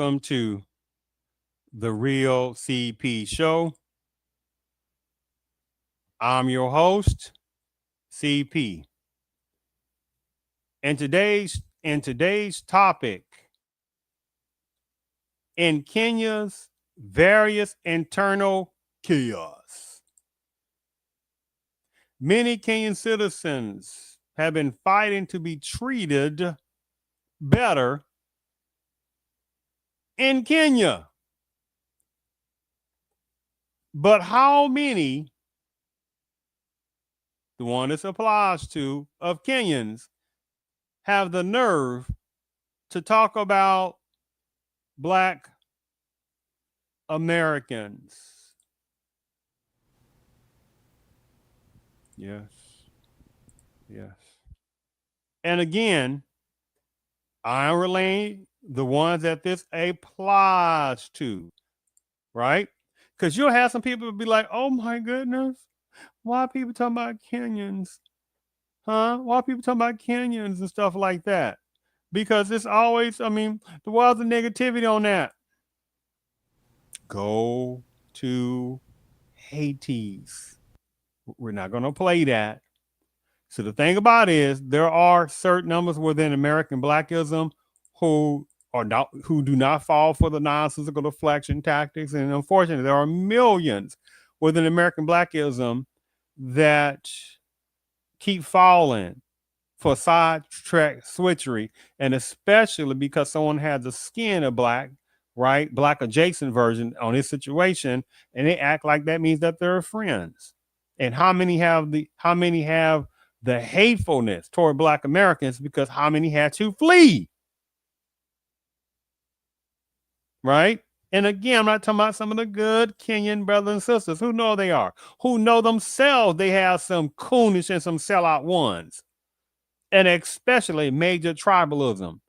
welcome to the Real CP Show. I'm your host, CP. And today's topic, in Kenya's various internal chaos. Many Kenyan citizens have been fighting to be treated better in Kenya. But how many, the one this applies to, of Kenyans have the nerve to talk about Black Americans? Yes. Yes. And again, I'm relaying the ones that this applies to, right? Because you'll have some people be like, oh my goodness, why are people talking about Kenyans? Huh? Why are people talking about Kenyans and stuff like that? Because it's always, the world's of negativity on that. Go to Hades. We're not going to play that. So the thing about it is there are certain numbers within American Blackism who do not fall for the nonsensical deflection tactics. And unfortunately, there are millions within American Blackism that keep falling for sidetrack switchery, and especially because someone has the skin of Black, right? Black adjacent version on this situation, and they act like that means that they're friends. And how many have the hatefulness toward Black Americans because how many had to flee? Right? And again, I'm not talking about some of the good Kenyan brothers and sisters who know they are, who know themselves they have some coonish and some sellout ones, and especially major tribalism.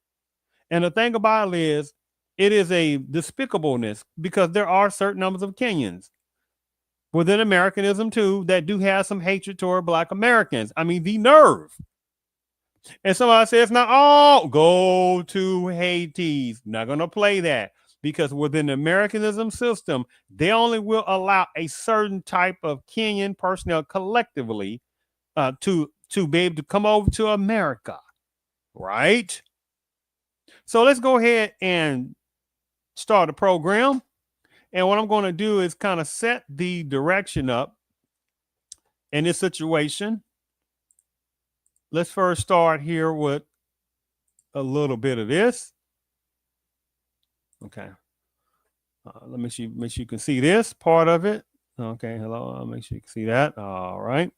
And the thing about it is a despicableness because there are certain numbers of Kenyans within Americanism too that do have some hatred toward Black Americans. The nerve. And somebody says, now, go to Hades. Not going to play that because within the Americanism system, they only will allow a certain type of Kenyan personnel collectively to be able to come over to America, right? So let's go ahead and start the program. And what I'm going to do is kind of set the direction up in this situation. Let's first start here with a little bit of this. Okay. Let me make sure you can see this part of it. Okay. Hello. I'll make sure you can see that. All right.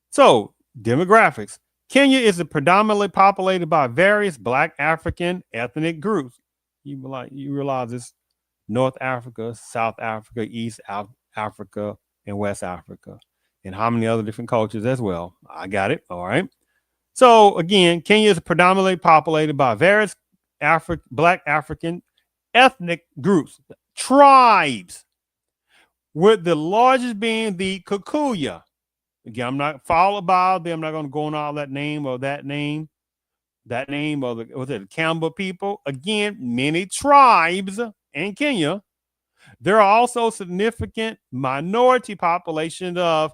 So demographics. Kenya is predominantly populated by various Black African ethnic groups. You realize this: North Africa, South Africa, East Africa, and West Africa, and how many other different cultures as well. I got it. All right. So again, Kenya is predominantly populated by various Black African ethnic groups, tribes, with the largest being the Kikuyu. Again, I'm not followed by them. I'm not going to go on all that name of the Kamba people. Again, many tribes in Kenya. There are also significant minority population of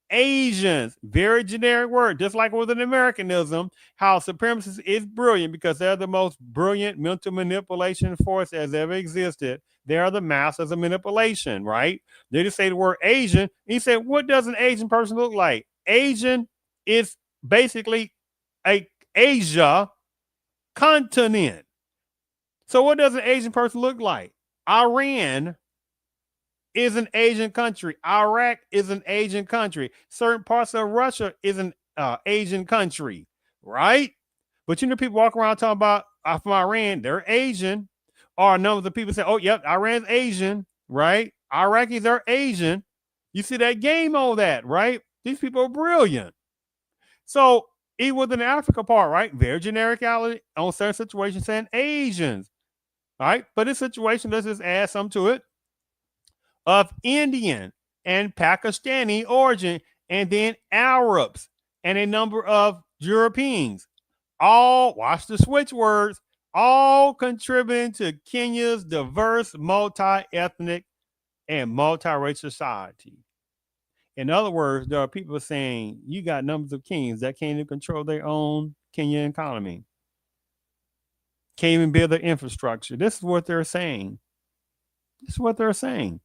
Asians. Very generic word, just like with an Americanism, how supremacists is brilliant because they're the most brilliant mental manipulation force as ever existed. They are the masters of manipulation, right? They just say the word Asian. And he said, what does an Asian person look like? Asian is basically a Asia continent. So what does an Asian person look like? Iran is an Asian country. Iraq is an Asian country. Certain parts of Russia is an Asian country, right? But people walk around talking about from Iran, they're Asian. Or a number of people say, oh, yep, Iran's Asian, right? Iraqis are Asian. You see that game on that, right? These people are brilliant. So even within the Africa part, right? Very genericality on certain situations saying Asians, right? But this situation, let's just add some to it, of Indian and Pakistani origin, and then Arabs and a number of Europeans. All, watch the switch words, all contributing to Kenya's diverse, multi-ethnic, and multiracial society. In other words, there are people saying you got numbers of kings that can't even control their own Kenyan economy, can't even build their infrastructure. This is what they're saying. This is what they're saying.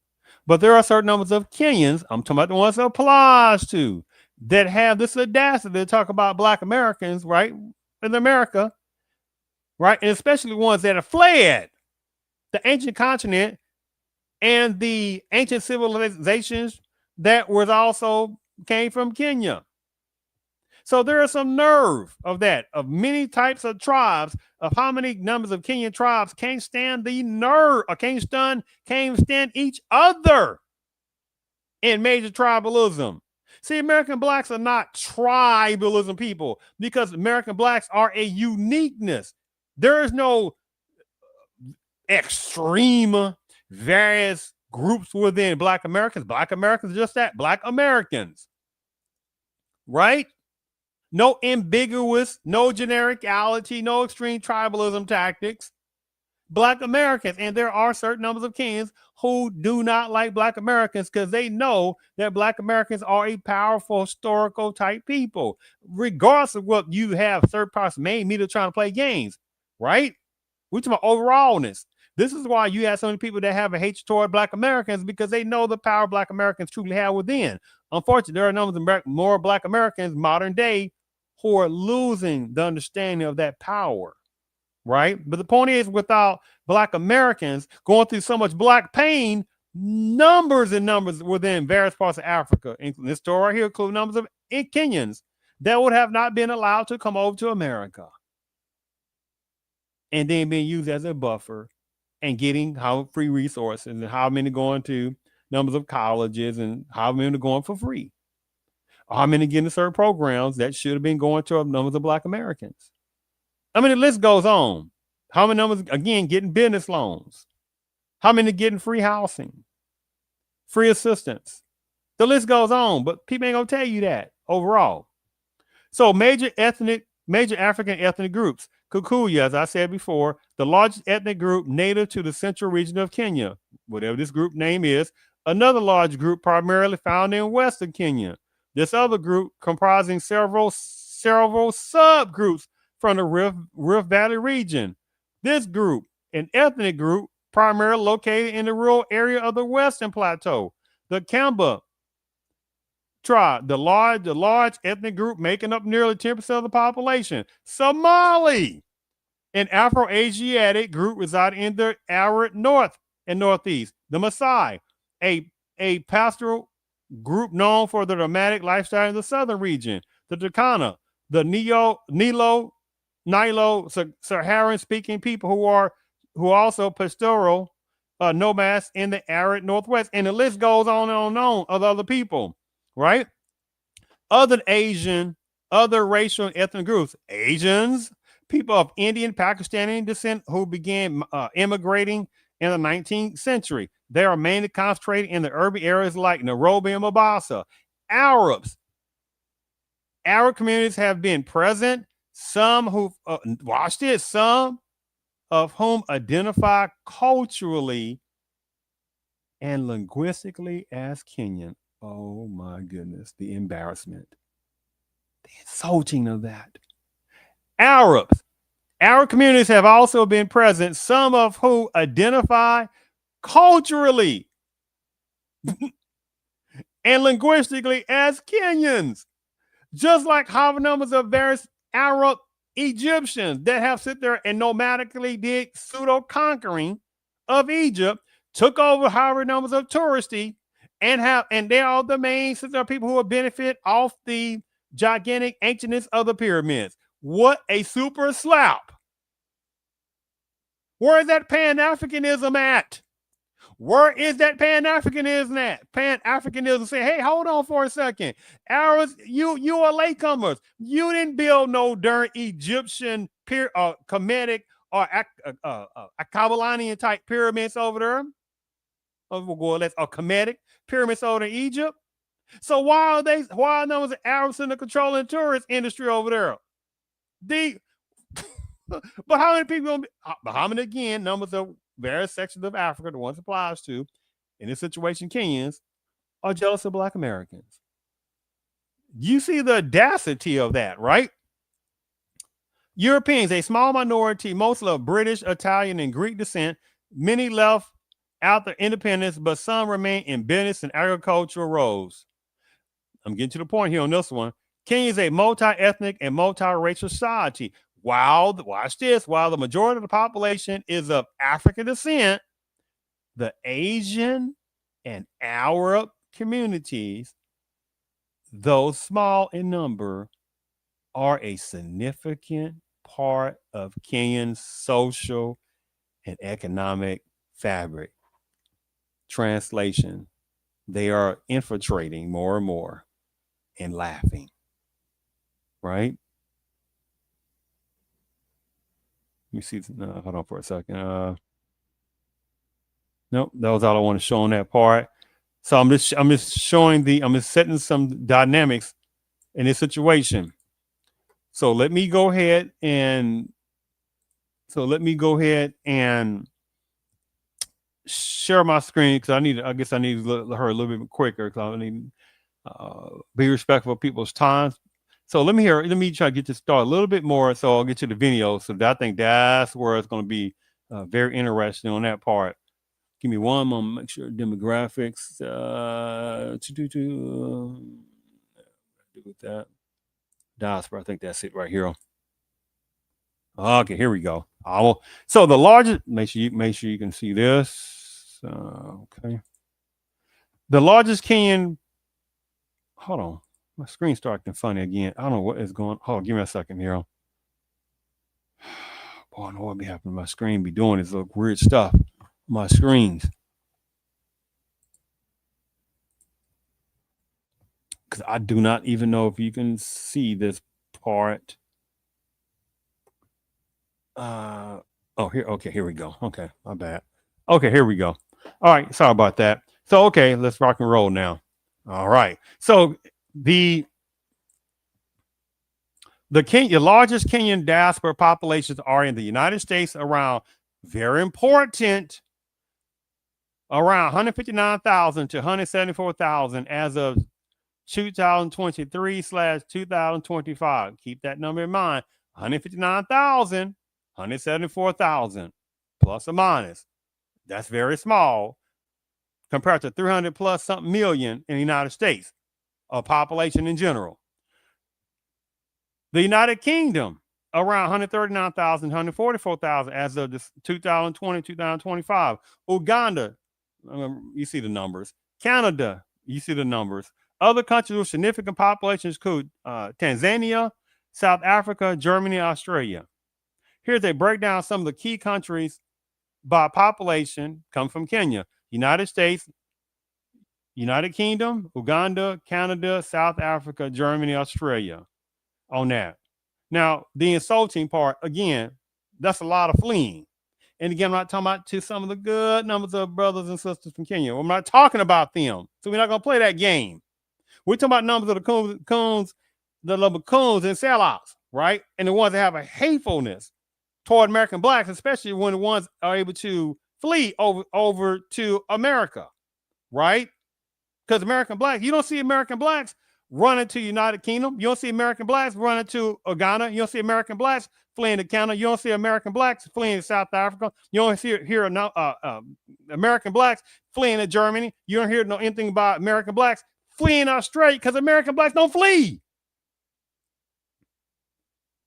But there are certain numbers of Kenyans, I'm talking about the ones that applies to, that have this audacity to talk about Black Americans, right, in America, right, and especially ones that have fled the ancient continent and the ancient civilizations that was also came from Kenya. So there is some nerve of that, of many types of tribes, of how many numbers of Kenyan tribes can't stand the nerve, or can't stand each other in major tribalism. See, American blacks are not tribalism people because American blacks are a uniqueness. There is no extreme various groups within Black Americans. Black Americans are just that, Black Americans, right? No ambiguous, no genericality, no extreme tribalism tactics. Black Americans, and there are certain numbers of Kenyans who do not like Black Americans because they know that Black Americans are a powerful historical type people, regardless of what you have third party main media trying to play games, right? We're talking about overallness. This is why you have so many people that have a hatred toward Black Americans because they know the power Black Americans truly have within. Unfortunately, there are numbers of more Black Americans modern day who are losing the understanding of that power, right? But the point is, without Black Americans going through so much Black pain, numbers and numbers within various parts of Africa, including this story right here, including numbers of Kenyans that would have not been allowed to come over to America, and then being used as a buffer and getting how free resources and how many going to numbers of colleges and how many are going for free, how many getting certain programs that should have been going to numbers of Black Americans. I mean, the list goes on. How many numbers, again, getting business loans? How many getting free housing, free assistance? The list goes on, but people ain't gonna tell you that overall. So major African ethnic groups. Kikuyu, as I said before, the largest ethnic group native to the central region of Kenya, whatever this group name is. Another large group primarily found in western Kenya. This other group comprising several subgroups from the Rift Valley region. This group, an ethnic group, primarily located in the rural area of the Western Plateau. The Kamba tribe, the large ethnic group making up nearly 10% of the population. Somali, an Afro-Asiatic group residing in the arid north and northeast. The Maasai, a pastoral group known for the nomadic lifestyle in the southern region. The Turkana, the Nilo-Saharan-speaking people who are also pastoral nomads in the arid northwest. And the list goes on and on of other people, right? Other Asian, other racial and ethnic groups, Asians, people of Indian, Pakistani descent who began immigrating in the 19th century. They are mainly concentrated in the urban areas like Nairobi and Mombasa. Arab communities have been present. Some who watch this, some of whom identify culturally and linguistically as Kenyan. Oh my goodness, the embarrassment, the insulting of that. Arab communities have also been present, some of whom identify culturally and linguistically as Kenyans, just like how numbers of various Arab Egyptians that have sit there and nomadically did pseudo conquering of Egypt, took over however numbers of touristy, and they are the main people who will benefit off the gigantic ancientness of the pyramids. What a super slap. Where is that Pan-Africanism at? Where is that Pan-Africanism at? Pan-Africanism say, hey, hold on for a second. Arabs, you are latecomers. You didn't build no darn Egyptian Kemetic or Kabbalian type pyramids over there. Or Kemetic pyramids over in Egypt. So why are numbers of Arabs in the controlling tourist industry over there? But how many people? But how many again? Numbers of various sections of Africa, the ones it applies to, in this situation, Kenyans are jealous of Black Americans. You see the audacity of that, right? Europeans, a small minority, mostly of British, Italian, and Greek descent. Many left after independence, but some remain in business and agricultural roles. I'm getting to the point here on this one. Kenya is a multi-ethnic and multi-racial society. Watch this, while the majority of the population is of African descent, the Asian and Arab communities, though small in number, are a significant part of Kenya's social and economic fabric. Translation: they are infiltrating more and more and laughing. Right? Let me see. Hold on for a second. Nope, that was all I want to show on that part. So I'm just setting some dynamics in this situation. So let me go ahead and share my screen because I guess I need to her a little bit quicker because I need be respectful of people's time. So let me try to get this started a little bit more. So I'll get to the video. So I think that's where it's going to be very interesting on that part. Give me one moment. Make sure demographics. Do with that diaspora. I think that's it right here. Okay, here we go. So the largest. Make sure you can see this. Okay. The largest Kenyan. Hold on, my screen's starting funny again. I don't know what is going. Hold on, give me a second here. Boy, I know what be happening. My screen be doing this little weird stuff. My screens. Because I do not even know if you can see this part. Here. Okay, here we go. Okay, my bad. Okay, here we go. All right, sorry about that. So okay, let's rock and roll now. All right. So the largest Kenyan diaspora populations are in the United States, around, very important, around 159,000 to 174,000 as of 2023/2025. Keep that number in mind. 159,000, 174,000, plus or minus. That's very small compared to 300 plus something million in the United States, a population in general. The United Kingdom, around 139,000, 144,000 as of 2020, 2025. Uganda, you see the numbers. Canada, you see the numbers. Other countries with significant populations include Tanzania, South Africa, Germany, Australia. Here's a breakdown of some of the key countries by population come from Kenya. United States, United Kingdom, Uganda, Canada, South Africa, Germany, Australia. On that. Now, the insulting part, again, that's a lot of fleeing. And again, I'm not talking about to some of the good numbers of brothers and sisters from Kenya. I'm not talking about them. So we're not going to play that game. We're talking about numbers of the coons, the little coons and sellouts, right? And the ones that have a hatefulness toward American blacks, especially when the ones are able to flee over to America, right? Because American blacks, you don't see American blacks running to United Kingdom. You don't see American blacks running to Uganda. You don't see American blacks fleeing to Canada. You don't see American blacks fleeing to South Africa. You don't hear American blacks fleeing to Germany. You don't hear anything about American blacks fleeing Australia because American blacks don't flee.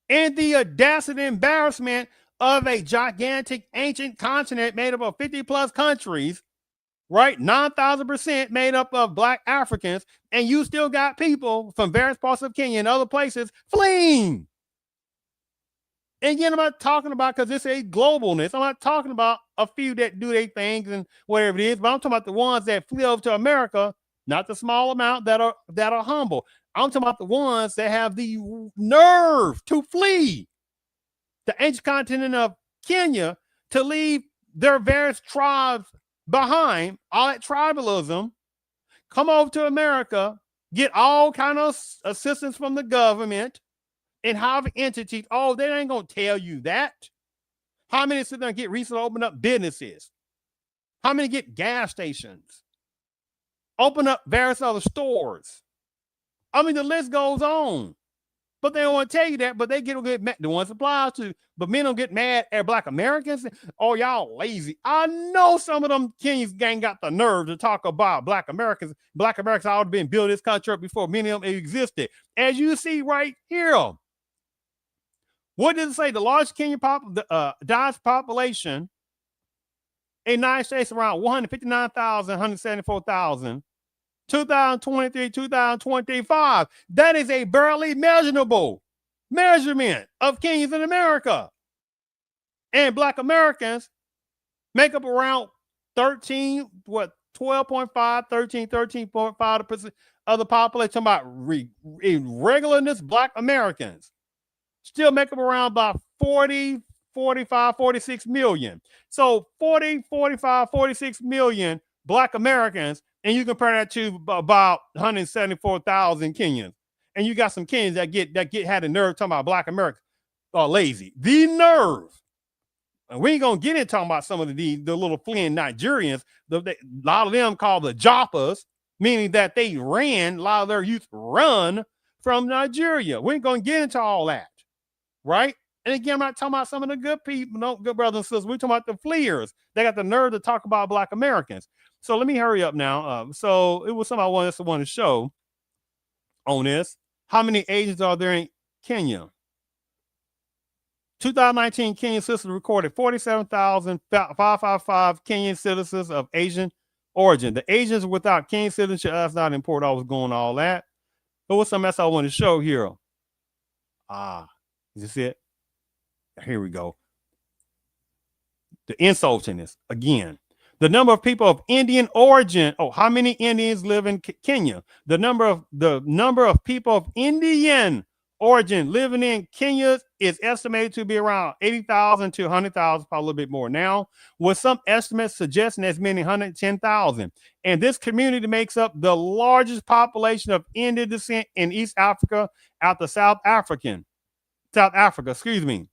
And the audacity and embarrassment of a gigantic ancient continent made up of 50 plus countries, right? 9,000% made up of Black Africans, and you still got people from various parts of Kenya and other places fleeing. And again, I'm not talking about, because it's a globalness, I'm not talking about a few that do their things and whatever it is, but I'm talking about the ones that flee over to America, not the small amount that are humble. I'm talking about the ones that have the nerve to flee the ancient continent of Kenya, to leave their various tribes behind, all that tribalism, come over to America, get all kind of assistance from the government, and Harvard entities, oh, they ain't gonna tell you that. How many sit there and get recently open up businesses? How many get gas stations? Open up various other stores. I mean, the list goes on. But they don't want to tell you that, but they get mad. The ones suppliers to, but men don't get mad at Black Americans. Oh, y'all lazy. I know some of them Kenyans gang got the nerve to talk about Black Americans. Black Americans ought to been built this country up before many of them existed. As you see right here, what does it say? The largest Kenyan diaspora population in the United States around 159,000, 174,000. 2023, 2025. That is a barely measurable measurement of Kenyans in America. And Black Americans make up around 13.5% of the population. Talking about irregularness, Black Americans still make up around about 40, 45, 46 million. So 40, 45, 46 million Black Americans, and you compare that to about 174,000 Kenyans. And you got some Kenyans that had the nerve talking about Black Americans are lazy. The nerve. And we ain't gonna get into talking about some of the little fleeing Nigerians. A lot of them called the Joppas, meaning that they ran, a lot of their youth run from Nigeria. We ain't gonna get into all that, right? And again, I'm not talking about some of the good people, no, good brothers and sisters. We're talking about the fleers. They got the nerve to talk about Black Americans. So let me hurry up now. So it was something I wanted to show on this. How many Asians are there in Kenya? 2019 Kenyan citizens recorded 47,555 Kenyan citizens of Asian origin. The Asians without Kenyan citizenship, that's not important. I was going all that. But what's something else I want to show here? Is this it? Here we go. The insultingness again. The number of people of Indian origin. Oh, how many Indians live in Kenya? The number of people of Indian origin living in Kenya is estimated to be around 80,000 to 100,000, probably a little bit more now, with some estimates suggesting as many 110,000. And this community makes up the largest population of Indian descent in East Africa after South Africa, excuse me.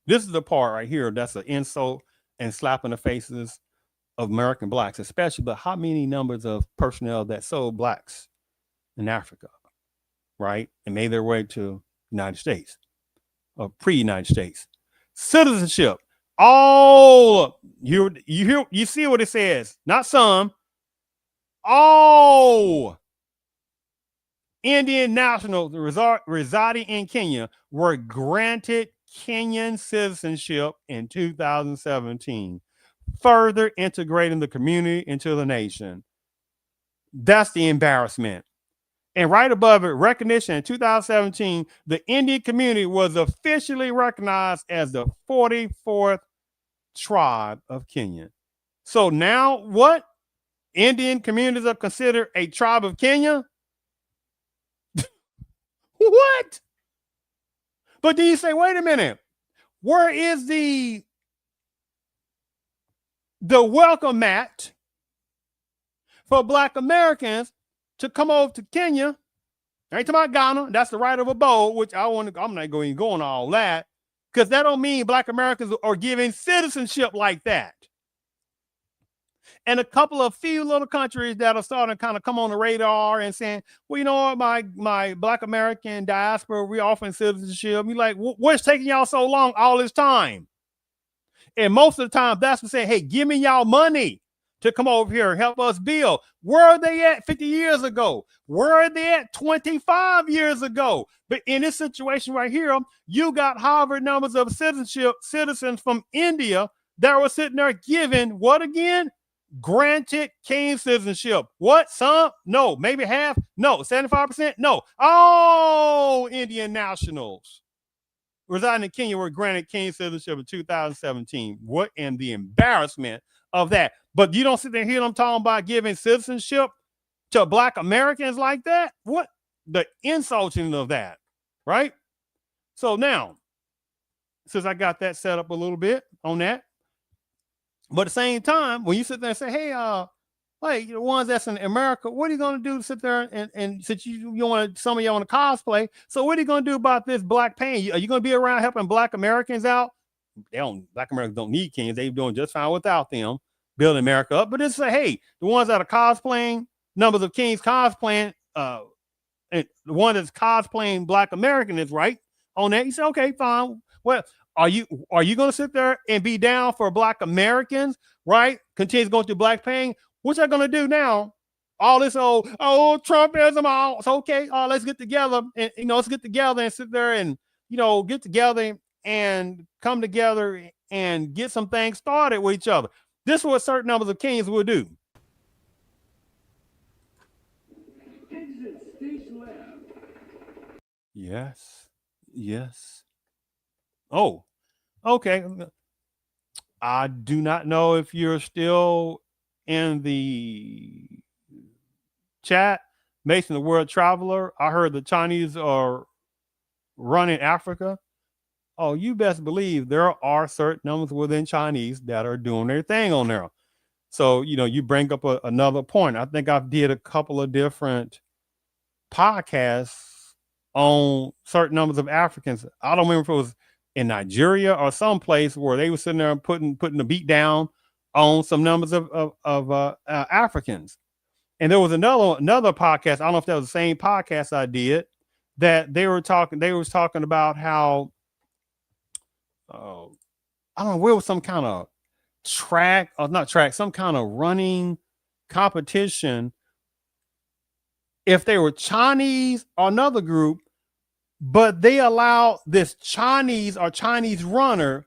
This is the part right here that's an insult and slap in the faces of American Blacks, especially, but how many numbers of personnel that sold Blacks in Africa, right? And made their way to United States, or pre-United States. Citizenship. All, you see what it says, not some, all Indian nationals residing in Kenya were granted Kenyan citizenship in 2017, further integrating the community into the nation. That's the embarrassment. And right above it, recognition in 2017, the Indian community was officially recognized as the 44th tribe of Kenya. So now what? Indian communities are considered a tribe of Kenya? What? But then you say, wait a minute, where is the welcome mat for Black Americans to come over to Kenya? I ain't talking about Ghana. That's the right of abode, which I'm not going to go on all that, because that don't mean Black Americans are giving citizenship like that. And a couple of few little countries that are starting to kind of come on the radar and saying, well, you know what, my Black American diaspora, we offering citizenship. You're like, what's taking y'all so long all this time? And most of the time, that's to say, hey, give me y'all money to come over here and help us build. Where are they at 50 years ago? Where are they at 25 years ago? But in this situation right here, you got Harvard numbers of citizens from India that were sitting there giving what again? Granted Kenyan citizenship. What? Some? No. Maybe half? No. 75%? No. All Indian nationals residing in Kenya were granted Kenyan citizenship in 2017. What and the embarrassment of that. But you don't sit there and hear them talking about giving citizenship to Black Americans like that? What? The insulting of that, right? So now, since I got that set up a little bit on that, but at the same time, when you sit there and say, hey, Like the ones that's in America, what are you going to do to sit there and since you want to, some of you want to cosplay? So what are you going to do about this black pain? Are you going to be around helping Black Americans out? They don't. Black Americans don't need kings. They're doing just fine without them, building America up. But it's say, hey, the ones that are cosplaying, numbers of kings cosplaying, and the one that's cosplaying Black American is right on that. You say, okay, fine. Well, are you going to sit there and be down for Black Americans, right? Continues going through black pain. What y'all going to do now? All this Trumpism, all it's okay. Let's get together and let's get together and sit there and get together and come together and get some things started with each other. This is what certain numbers of kings will do. Exit stage left. Yes. Yes. Oh, okay. I do not know if you're still in the chat. Mason, the world traveler. I heard the Chinese are running Africa. Oh, you best believe there are certain numbers within Chinese that are doing their thing on there. So, you bring up another point. I think I've did a couple of different podcasts on certain numbers of Africans. I don't remember if it was in Nigeria or someplace where they were sitting there and putting the beat down on some numbers of Africans. And there was another podcast. I don't know if that was the same podcast I did, that they was talking about how I don't know, where was some kind of track or not track, some kind of running competition. If they were Chinese or another group, but they allowed this Chinese or Chinese runner.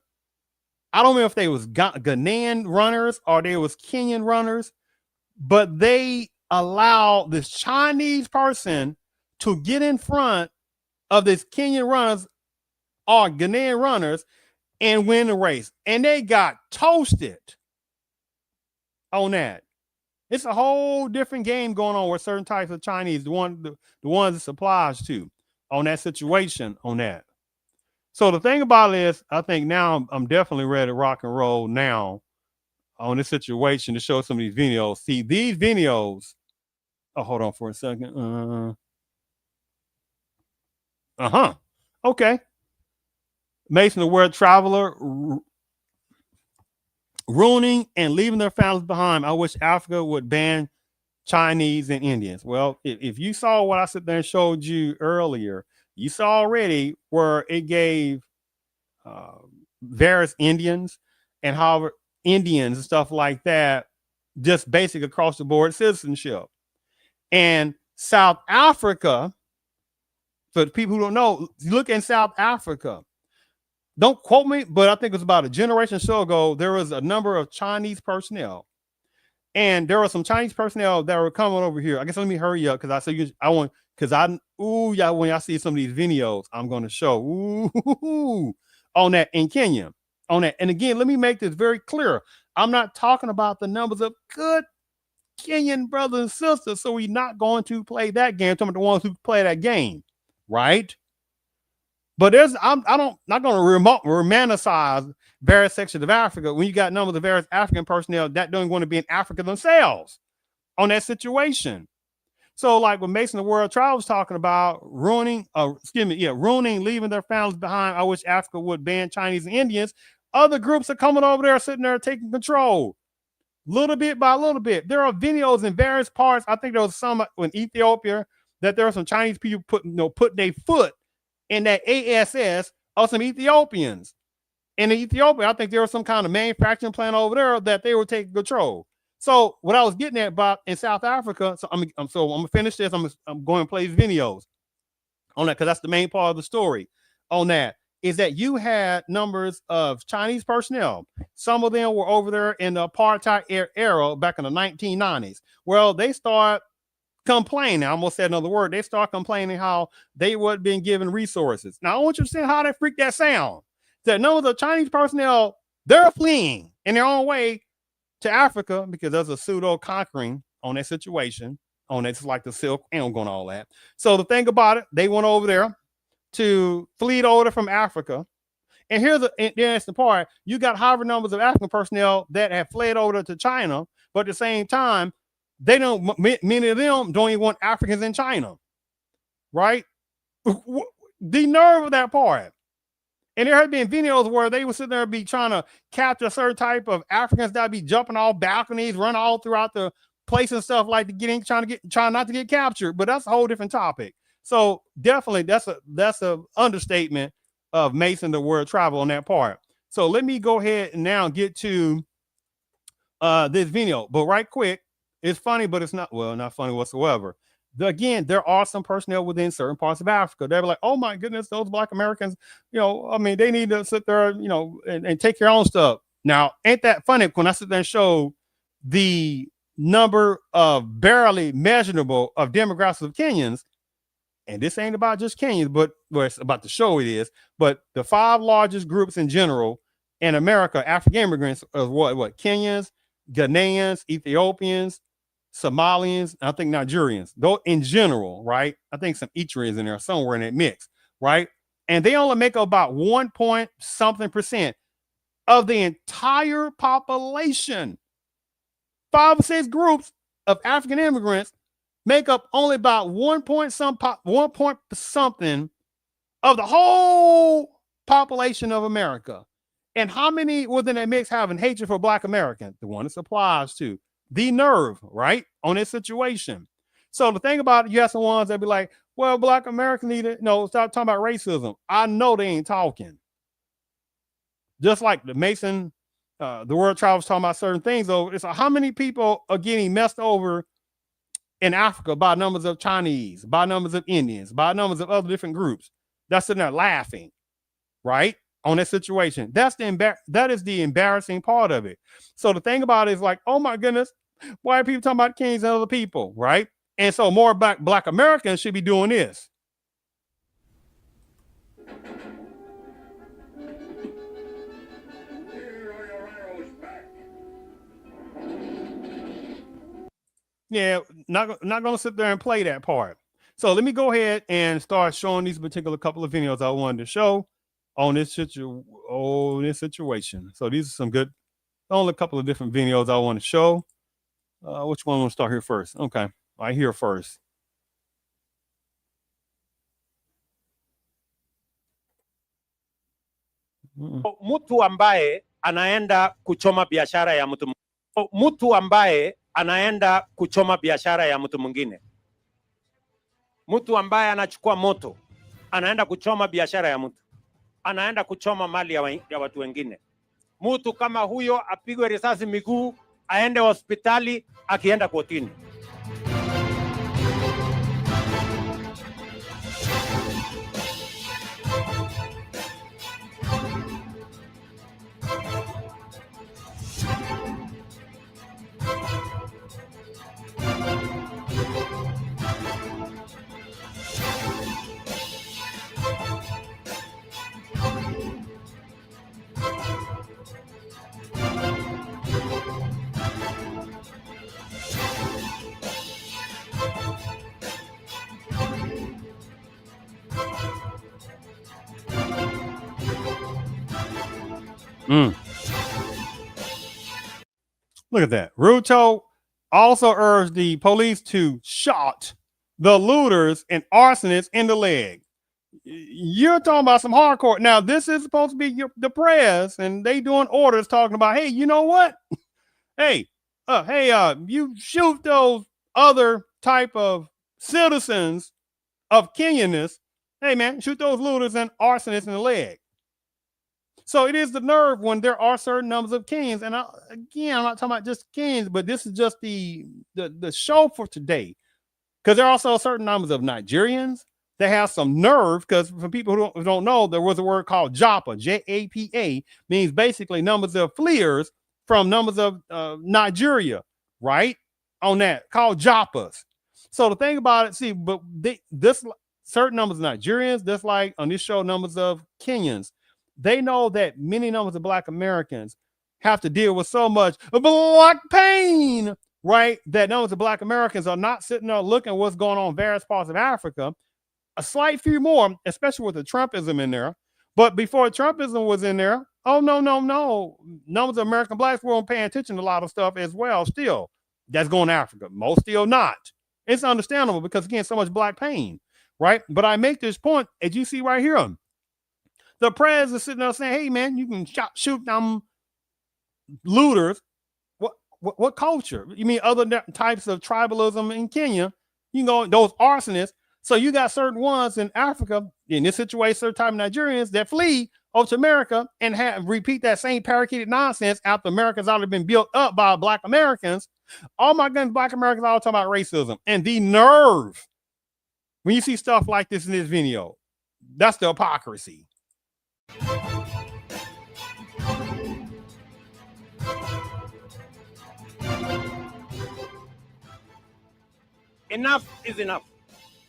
I don't know if they was Ghanaian runners or they was Kenyan runners, but they allowed this Chinese person to get in front of this Kenyan runners or Ghanaian runners and win the race. And they got toasted on that. It's a whole different game going on with certain types of Chinese, the ones it supplies to, on that situation, on that. So the thing about it is, I think now I'm definitely ready to rock and roll now on this situation to show some of these videos. See, these videos, hold on for a second. Okay. Mason, the world traveler, ruining and leaving their families behind. I wish Africa would ban Chinese and Indians. Well, if you saw what I sit there and showed you earlier, you saw already where it gave various Indians and how Indians and stuff like that, just basic across the board citizenship. And South Africa, for the people who don't know, you look in South Africa, don't quote me, but I think it was about a generation or so ago, there was a number of Chinese personnel. And there were some Chinese personnel that were coming over here. I guess let me hurry up because when I see some of these videos, I'm going to show on that in Kenya. On that. And again, let me make this very clear. I'm not talking about the numbers of good Kenyan brothers and sisters. So we're not going to play that game. I'm talking about the ones who play that game, right? But I'm not going to romanticize various sections of Africa when you got numbers of various African personnel that don't want to be in Africa themselves on that situation. So like when Mason the World Trial was talking about ruining, leaving their families behind. I wish Africa would ban Chinese and Indians. Other groups are coming over there, sitting there taking control, little bit by little bit. There are videos in various parts. I think there was some in Ethiopia that there are some Chinese people putting their foot in that ASS of some Ethiopians. In Ethiopia, I think there was some kind of manufacturing plant over there that they were taking control. So what I was getting at about in South Africa, so I'm gonna finish this. I'm going to play these videos on that because that's the main part of the story. On that is that you had numbers of Chinese personnel. Some of them were over there in the apartheid era back in the 1990s. Well, they start complaining. I almost said another word. They start complaining how they weren't being given resources. Now I want you to see how that freak that sound. That none of the Chinese personnel, they're fleeing in their own way to Africa because there's a pseudo conquering on that situation. On it's like the Silk and going all that. So the thing about it, they went over there to flee over from Africa. And here's the part: you got however numbers of African personnel that have fled over to China, but at the same time, They don't. Many of them don't even want Africans in China, right? The nerve of that part. And there have been videos where they would sit there and be trying to capture a certain type of Africans that be jumping off balconies, run all throughout the place and stuff like to get in, trying not to get captured. But that's a whole different topic. So definitely that's a understatement of Mason the word travel on that part. So let me go ahead and now get to this video. But right quick, it's funny, but it's not not funny whatsoever. Again, there are some personnel within certain parts of Africa. They're like, oh my goodness, those Black Americans, I mean, they need to sit there, and take their own stuff. Now, ain't that funny when I sit there and show the number of barely measurable of demographics of Kenyans, and this ain't about just Kenyans, but it's about the show it is, but the 5 largest groups in general in America, African immigrants, of what Kenyans, Ghanaians, Ethiopians, Somalians, I think Nigerians, though in general, right? I think some Eritreans in there somewhere in that mix, right? And they only make up about 1 point something percent of the entire population. 5 or 6 groups of African immigrants make up only about 1 point something of the whole population of America. And how many within that mix having hatred for Black Americans? The one this applies to. The nerve, right, on this situation. So the thing about it, you have some ones that be like, well, Black Americans need to, stop talking about racism. I know they ain't talking. Just like the Mason, the world travels talking about certain things, though. It's how many people are getting messed over in Africa by numbers of Chinese, by numbers of Indians, by numbers of other different groups that's sitting there laughing, right, on that situation. That is the embarrassing part of it. So the thing about it is like, oh my goodness, why are people talking about kings and other people, right? And so more Black Americans should be doing this. Yeah, not gonna sit there and play that part. So let me go ahead and start showing these particular couple of videos I wanted to show on this situation. So these are some good, only a couple of different videos I want to show. Which one will start here first? Okay, right here first. Mtu ambaye anaenda kuchoma biashara ya mtu ambaye anaenda kuchoma biashara ya mtu mwingine, mtu ambaye anachukua moto anaenda kuchoma biashara ya mtu, anaenda kuchoma mali ya watu wengine. Mtu kama huyo apigwe risasi miguu, aende hospitali, akienda kotini. Look at that. Ruto also urged the police to shot the looters and arsonists in the leg. You're talking about some hardcore. Now, this is supposed to be the press, and they doing orders talking about, hey, you know what? hey, you shoot those other type of citizens of Kenyanness. Hey, man, shoot those looters and arsonists in the leg. So it is the nerve when there are certain numbers of Kenyans. And again, I'm not talking about just Kenyans, but this is just the show for today. Because there are also certain numbers of Nigerians that have some nerve, because for people who don't know, there was a word called Japa, J-A-P-A, means basically numbers of fleers from numbers of Nigeria, right? On that, called Japas. So the thing about it, see, but this certain numbers of Nigerians, just like on this show, numbers of Kenyans, they know that many numbers of Black Americans have to deal with so much Black pain, right? That numbers of Black Americans are not sitting there looking at what's going on in various parts of Africa. A slight few more, especially with the Trumpism in there. But before Trumpism was in there, oh, no. Numbers of American Blacks weren't paying attention to a lot of stuff as well still. that's going to Africa. Most still not. It's understandable because, again, so much black pain, right? But I make this point, as you see right here, the president sitting there saying, hey, man, you can shoot them looters. What culture? You mean other types of tribalism in Kenya? You know, those arsonists. So you got certain ones in Africa, in this situation, certain type of Nigerians that flee over to America and repeat that same parakeeted nonsense after America's already been built up by black Americans. Oh my goodness, black Americans all talking about racism. And the nerve, when you see stuff like this in this video, that's the hypocrisy. Enough is enough.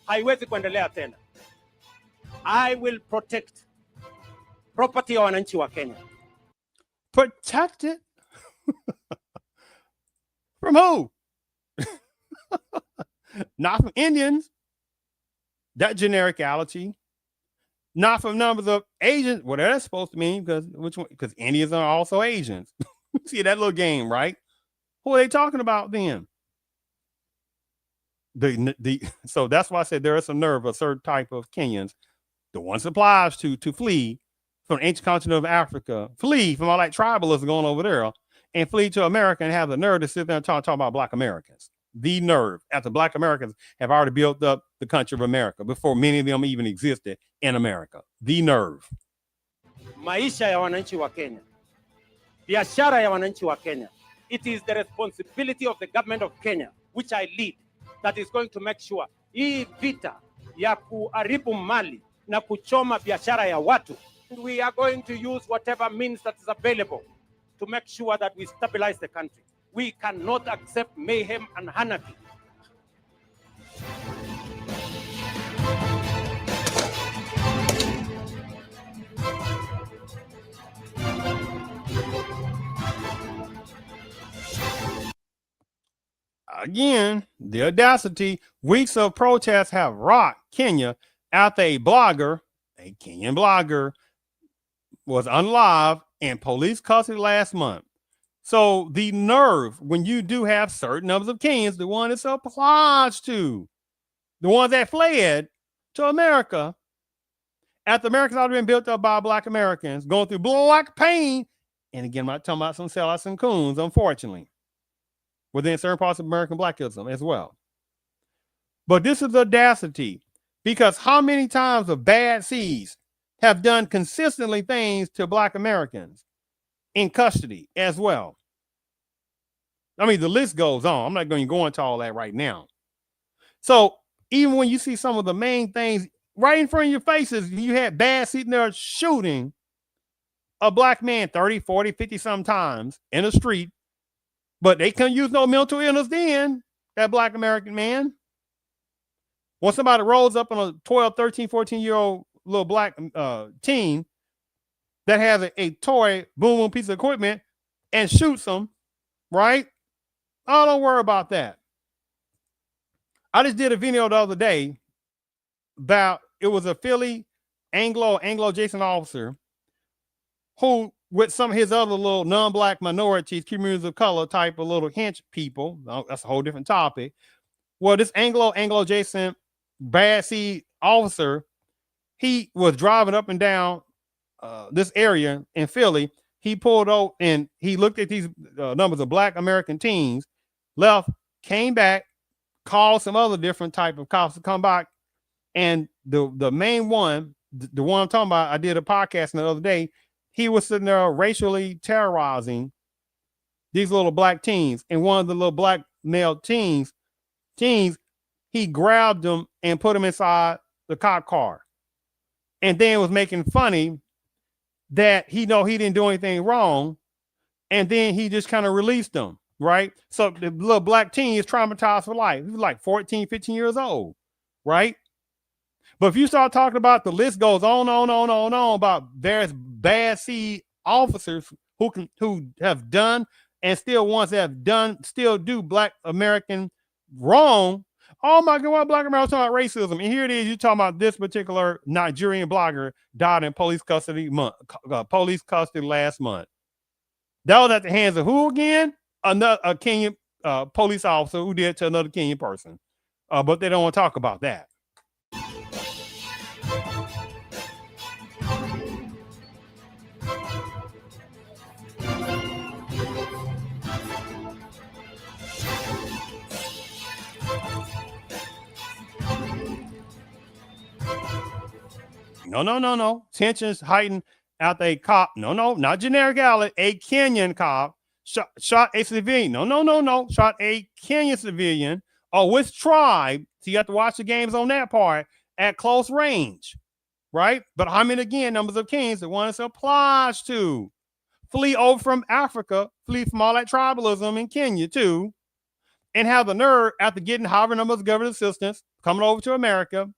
Haiwezi kuendelea tena. I will protect property ya wananchi wa Kenya. Protect it? From who? Not from Indians. That genericality. Not from numbers of Asians. What that's supposed to mean, because which one? Because Indians are also Asians. See that little game, right? Who are they talking about then? So that's why I said there is a nerve of a certain type of Kenyans, the ones applies to flee from the ancient continent of Africa, flee from all that tribalism going over there, and flee to America and have the nerve to sit there and talk about black Americans. The nerve, after black Americans have already built up the country of America before many of them even existed in America. The nerve. Maisha ya wananchi wa Kenya, biashara ya wananchi wa Kenya. It is the responsibility of the government of Kenya, which I lead, that is going to make sure hii vita ya kuharibu mali na kuchoma biashara ya watu, we are going to use whatever means that is available to make sure that we stabilize the country. We cannot accept mayhem and anarchy. Again, the audacity. Weeks of protests have rocked Kenya after a Kenyan blogger, was unalive in police custody last month. So the nerve, when you do have certain numbers of Kenyans, the one it's applies to, the ones that fled to America, after America's already been built up by black Americans, going through black pain. And again, I'm not talking about some sellouts and coons, unfortunately, within certain parts of American blackism as well. But this is audacity, because how many times the bad seeds have done consistently things to black Americans in custody as well? I mean, the list goes on. I'm not going to go into all that right now. So even when you see some of the main things right in front of your faces, you had bad sitting there shooting a black man 30, 40, 50 sometimes in the street, but they couldn't use no mental illness then, that black American man. When somebody rolls up on a 12, 13, 14-year-old little black teen that has a toy boom boom piece of equipment and shoots them, right? Oh, don't worry about that. I just did a video the other day about, it was a Philly Anglo adjacent officer who, with some of his other little non-black minorities, communities of color type of little hench people, that's a whole different topic. Well, this Anglo adjacent bad seed officer, he was driving up and down this area in Philly. He pulled out and he looked at these numbers of black American teens, left, came back, called some other different type of cops to come back. And the main one, the one I'm talking about, I did a podcast the other day. He was sitting there racially terrorizing these little black teens. And one of the little black male teens, he grabbed them and put them inside the cop car. And then was making funny that he didn't do anything wrong. And then he just kind of released them, right? So the little black teen is traumatized for life. He was like 14, 15 years old, right? But if you start talking about, the list goes on about various bad seed officers who have done and still ones that have done, still do black American wrong. Oh my God, why black Americans talking about racism? And here it is, you're talking about this particular Nigerian blogger died in police custody last month. That was at the hands of who again? A Kenyan police officer who did to another Kenyan person. But they don't want to talk about that. No. Tensions heightened after a cop. No, not generic Allen. A Kenyan cop shot a civilian. No. Shot a Kenyan civilian. Oh, which tribe? So you have to watch the games on that part at close range, right? But how many again? Numbers of kings. The one it applies to. Flee over from Africa. Flee from all that tribalism in Kenya too, and have the nerve after getting however numbers of government assistance coming over to America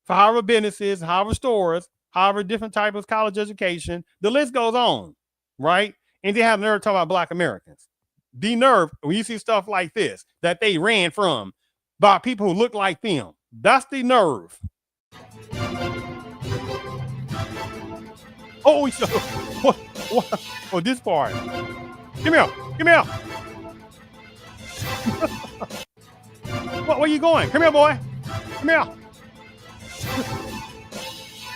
for however businesses, however stores, however different types of college education. The list goes on, right? And they have the nerve to talk about Black Americans. The nerve when you see stuff like this that they ran from by people who look like them. That's the nerve. Oh, what? Oh, this part. Give me out. Where you going? Come here, boy. Come here.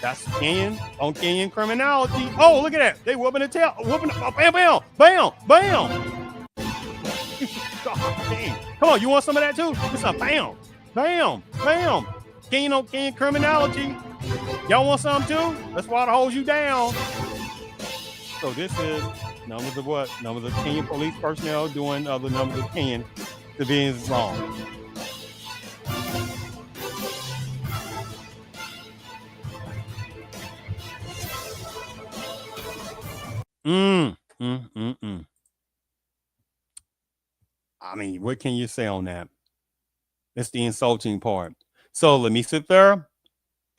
That's Kenyan on Kenyan criminality. Oh, look at that. They whooping the tail. Whooping the bam. God, dang. Come on, you want some of that too? It's a bam. Kenyan on Kenyan criminality. Y'all want some too? That's why it holds you down. So this is numbers of what? Numbers of Kenyan police personnel doing other numbers of Kenyan civilians wrong. I mean, what can you say on that? It's the insulting part. So let me sit there.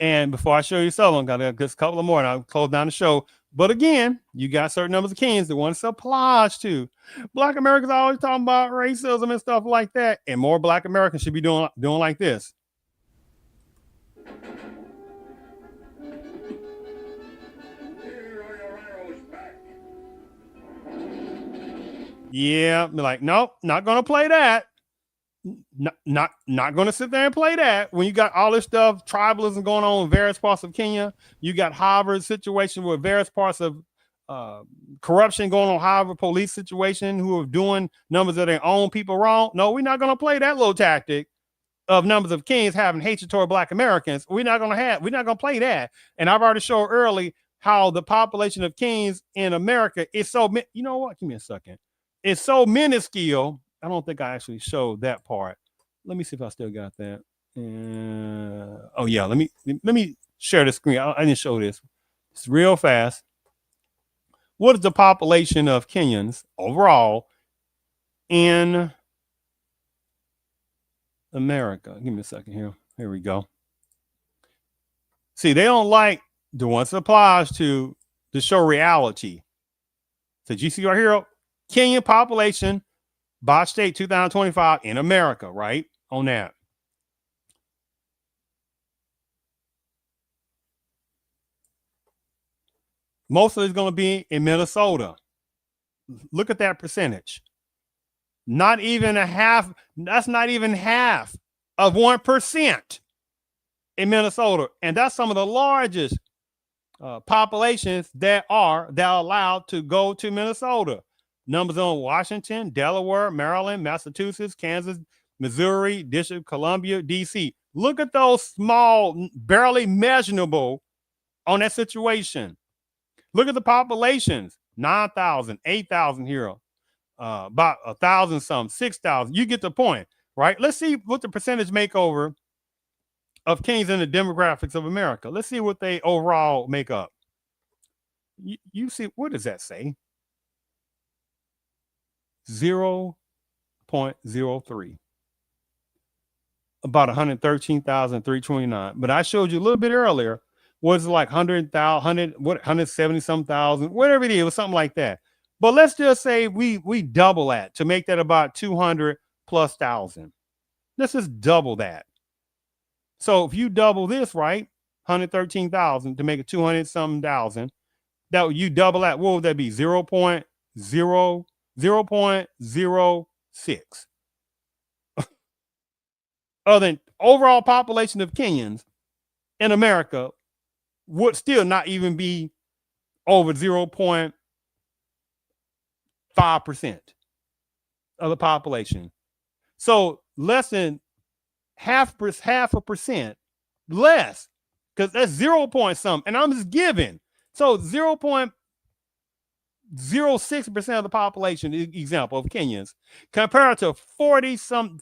And before I show you some, I've got just a couple of more and I'll close down the show. But again, you got certain numbers of Kenyans that want to applies to. Black Americans are always talking about racism and stuff like that. And more Black Americans should be doing like this. Yeah, be like, nope, not gonna play that. Not gonna sit there and play that. When you got all this stuff, tribalism going on in various parts of Kenya, you got Harvard situation with various parts of corruption going on, Harvard police situation who are doing numbers of their own people wrong. No, we're not gonna play that little tactic of numbers of kings having hatred toward Black Americans. We're not gonna play that. And I've already showed early how the population of kings in America is so, you know what? Give me a second. It's so minuscule. I don't think I actually showed that part. Let me see if I still got that. Oh yeah, let me share the screen. I didn't show this. It's real fast. What is the population of Kenyans overall in America? Give me a second here. Here we go. See, they don't like the ones that applies to show reality. So you see right here, Kenyan population by state 2025 in America, right? On that. Most of it's going to be in Minnesota. Look at that percentage. Not even a half. That's not even half of 1% in Minnesota. And that's some of the largest populations that are allowed to go to Minnesota. Numbers on Washington, Delaware, Maryland, Massachusetts, Kansas, Missouri, District of Columbia, DC. Look at those small, barely measurable on that situation. Look at the populations, 9,000, 8,000 here, about 1,000 some, 6,000. You get the point, right? Let's see what the percentage makeover of kings in the demographics of America. Let's see what they overall make up. You see, what does that say? 0.03. About 113,329. But I showed you a little bit earlier, was like 170 some thousand, whatever it is, was something like that. But let's just say we double that to make that about 200 plus thousand. Let's just double that. So if you double this, right, 113,000 to make it 200 some thousand, that you double that, what would that be? 0.006 Other than overall population of Kenyans in America would still not even be over 0.5% of the population. So less than half a percent less, because that's 0 point something, and I'm just giving. So 0.06% of the population, example of Kenyans, compared to 42,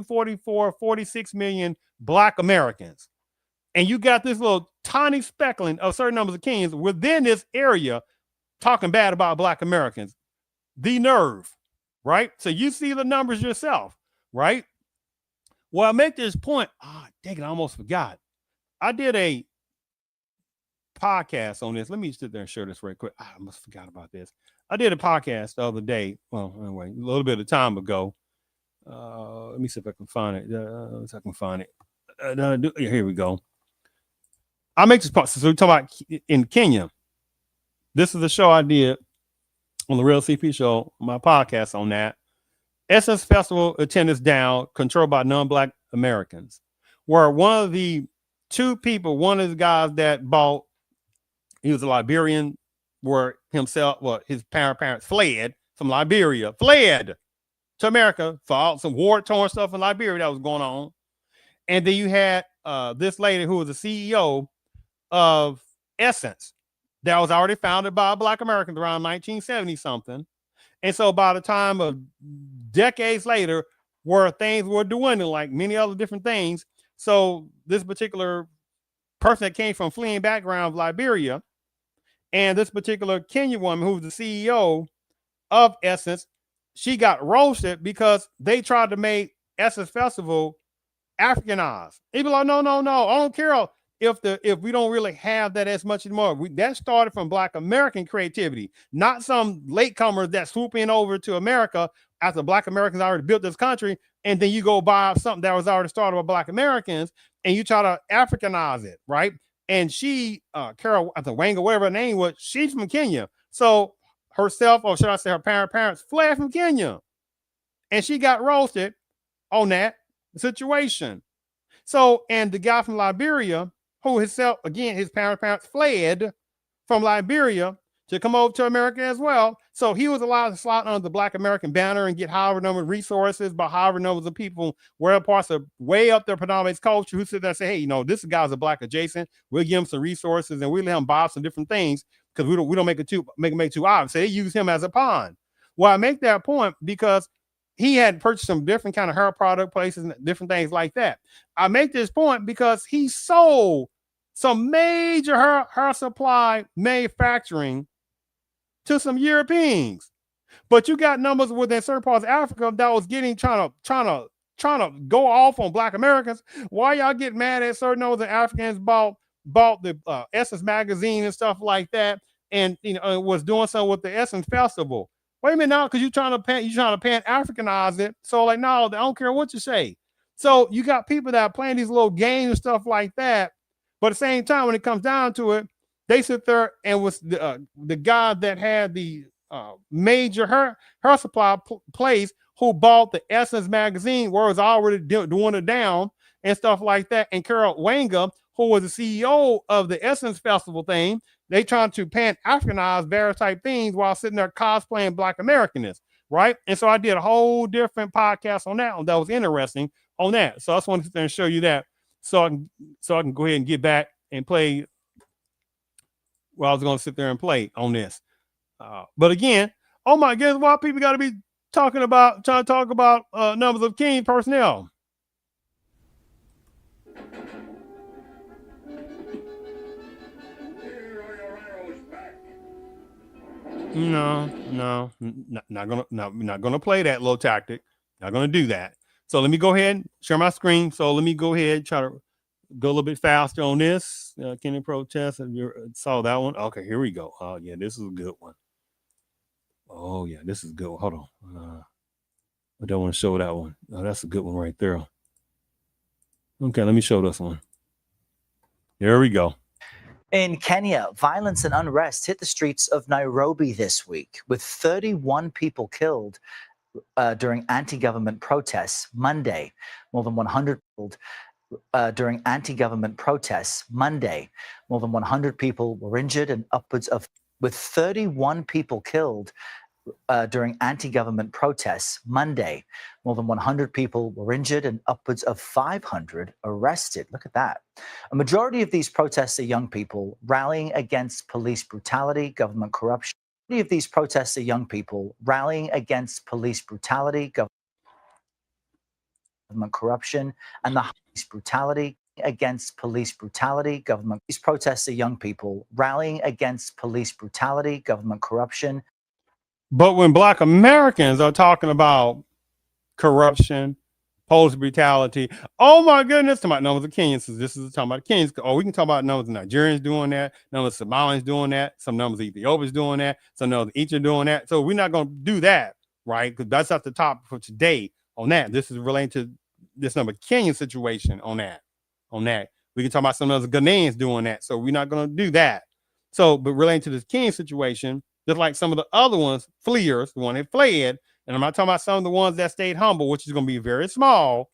44, 46 million Black Americans. And you got this little tiny speckling of certain numbers of Kenyans within this area talking bad about Black Americans. The nerve, right? So you see the numbers yourself, right? Well, I make this point. Dang it, I almost forgot. I did a podcast on this. Let me sit there and share this real quick. I almost forgot about this. I did a podcast the other day. Well, anyway, a little bit of time ago. Let me see if I can find it. Here we go. I make this point. So we talk about in Kenya. This is the show I did on the Real CP Show, my podcast on that. Essence Festival attendance down, controlled by non-Black Americans. Where one of the two people, one of the guys that bought, he was a Liberian, where his parents fled from Liberia, fled to America for all some war-torn stuff in Liberia that was going on. And then you had this lady who was the CEO of Essence that was already founded by Black Americans around 1970 something. And so by the time of decades later, where things were dwindling like many other different things, so this particular person that came from fleeing background of Liberia, and this particular Kenyan woman who was the CEO of Essence, she got roasted because they tried to make Essence Festival Africanized. People are like, no, I don't care if we don't really have that as much anymore. That started from Black American creativity, not some latecomers that swoop in over to America after Black Americans already built this country, and then you go buy something that was already started by Black Americans and you try to Africanize it, right? And she, Carol, I think Wanga, whatever her name was, she's from Kenya. So herself, or should I say her parents, fled from Kenya. And she got roasted on that situation. So, and the guy from Liberia, who himself, again, his parents fled from Liberia to come over to America as well. So he was allowed to slide under the Black American banner and get however number of resources by however numbers of people, where parts of way up there predominates culture, who sit there and say, hey, this guy's a Black adjacent. We'll give him some resources and we'll let him buy some different things because we don't make it too obvious. So they use him as a pawn. Well, I make that point because he had purchased some different kind of hair product places and different things like that. I make this point because he sold some major hair supply manufacturing to some Europeans. But you got numbers within certain parts of Africa that was trying to go off on Black Americans. Why y'all get mad at certain numbers of Africans bought the Essence magazine and stuff like that, and was doing something with the Essence Festival? Wait a minute now, because you're trying to pan-Africanize it. So like, no, I don't care what you say. So you got people that are playing these little games and stuff like that. But at the same time, when it comes down to it, they sit there and was the guy that had the major hair supply place who bought the Essence magazine, where it was already doing it down and stuff like that. And Carol Wanga, who was the CEO of the Essence Festival thing, they trying to pan-Africanize various type things while sitting there cosplaying Black Americanists, right? And so I did a whole different podcast on that one that was interesting on that. So I just wanted to sit there and show you that, so I can go ahead and get back and play. Well, I was going to sit there and play on this, but again, oh my goodness, why people got to be trying to talk about numbers of King personnel? No, not gonna play that little tactic. Not gonna do that. So let me go ahead and share my screen. So let me go ahead and try to go a little bit faster on this. Can you protest? You saw that one? Okay, here we go. Oh yeah, this is a good one. Oh yeah, this is good. Hold on. I don't want to show that one. Oh, that's a good one right there. Okay, let me show this one. There we go. In Kenya, violence and unrest hit the streets of Nairobi this week, with 31 people killed during anti-government protests Monday. More than 100 killed during anti-government protests Monday. More than 100 people were injured and upwards of, with 31 people killed during anti-government protests Monday. More than 100 people were injured and upwards of 500 arrested. Look at that. A majority of these protests are young people rallying against police brutality, government corruption. A majority of these protests are young people rallying against police brutality, government corruption, and the police brutality against police brutality, government. These protests are young people rallying against police brutality, government corruption. But when Black Americans are talking about corruption, police brutality, oh my goodness, talking about numbers of Kenyans. So this is talking about Kenyans. Oh, we can talk about numbers of Nigerians doing that, numbers of Somalians doing that, some numbers of Ethiopians doing that, some numbers of each are doing that. So we're not going to do that, right? Because that's not the topic for today on that. This is related to this number Kenyan situation on that. We can talk about some other Ghanaians doing that. So we're not going to do that. So, but relating to this Kenyan situation, just like some of the other ones, fleers, the one that fled, and I'm not talking about some of the ones that stayed humble, which is going to be very small,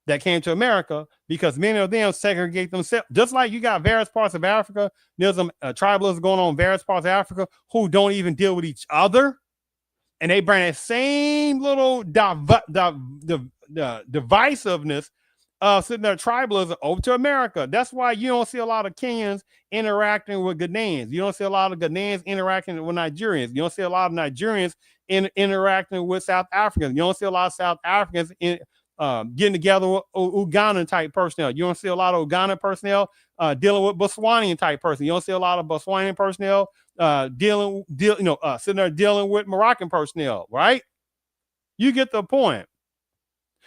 that came to America, because many of them segregate themselves. Just like you got various parts of Africa, there's some tribalism going on in various parts of Africa who don't even deal with each other. And they bring that same little divisiveness sitting there, tribalism, over to America. That's why you don't see a lot of Kenyans interacting with Ghanaians. You don't see a lot of Ghanaians interacting with Nigerians. You don't see a lot of Nigerians interacting with South Africans. You don't see a lot of South Africans getting together with Ugandan type personnel. You don't see a lot of Ugandan personnel dealing with Botswanian type person. You don't see a lot of Botswanian personnel sitting there dealing with Moroccan personnel, right? You get the point.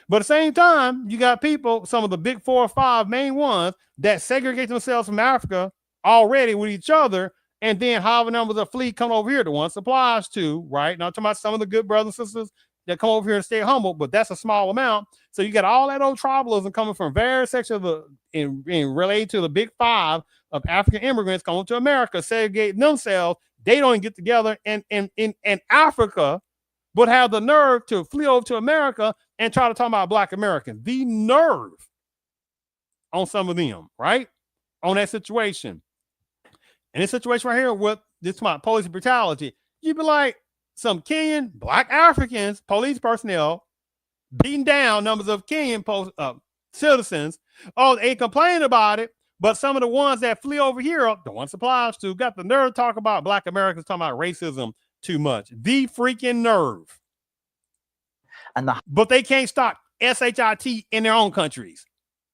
But at the same time, you got people, some of the big 4 or 5 main ones, that segregate themselves from Africa already with each other, and then however numbers of fleet come over here, the one supplies to, right? Now I'm talking about some of the good brothers and sisters that come over here and stay humble, but that's a small amount. So you got all that old tribalism coming from various sections of in related to the big 5 of African immigrants coming to America, segregating themselves. They don't get together in Africa, but have the nerve to flee over to America and try to talk about Black Americans. The nerve on some of them, right? On that situation. And this situation right here with this about police brutality, you'd be like, some Kenyan Black Africans, police personnel, beating down numbers of Kenyan citizens. Oh, they complain about it, but some of the ones that flee over here, the ones applies to, got the nerve to talk about Black Americans talking about racism too much. The freaking nerve. But they can't stop SHIT in their own countries.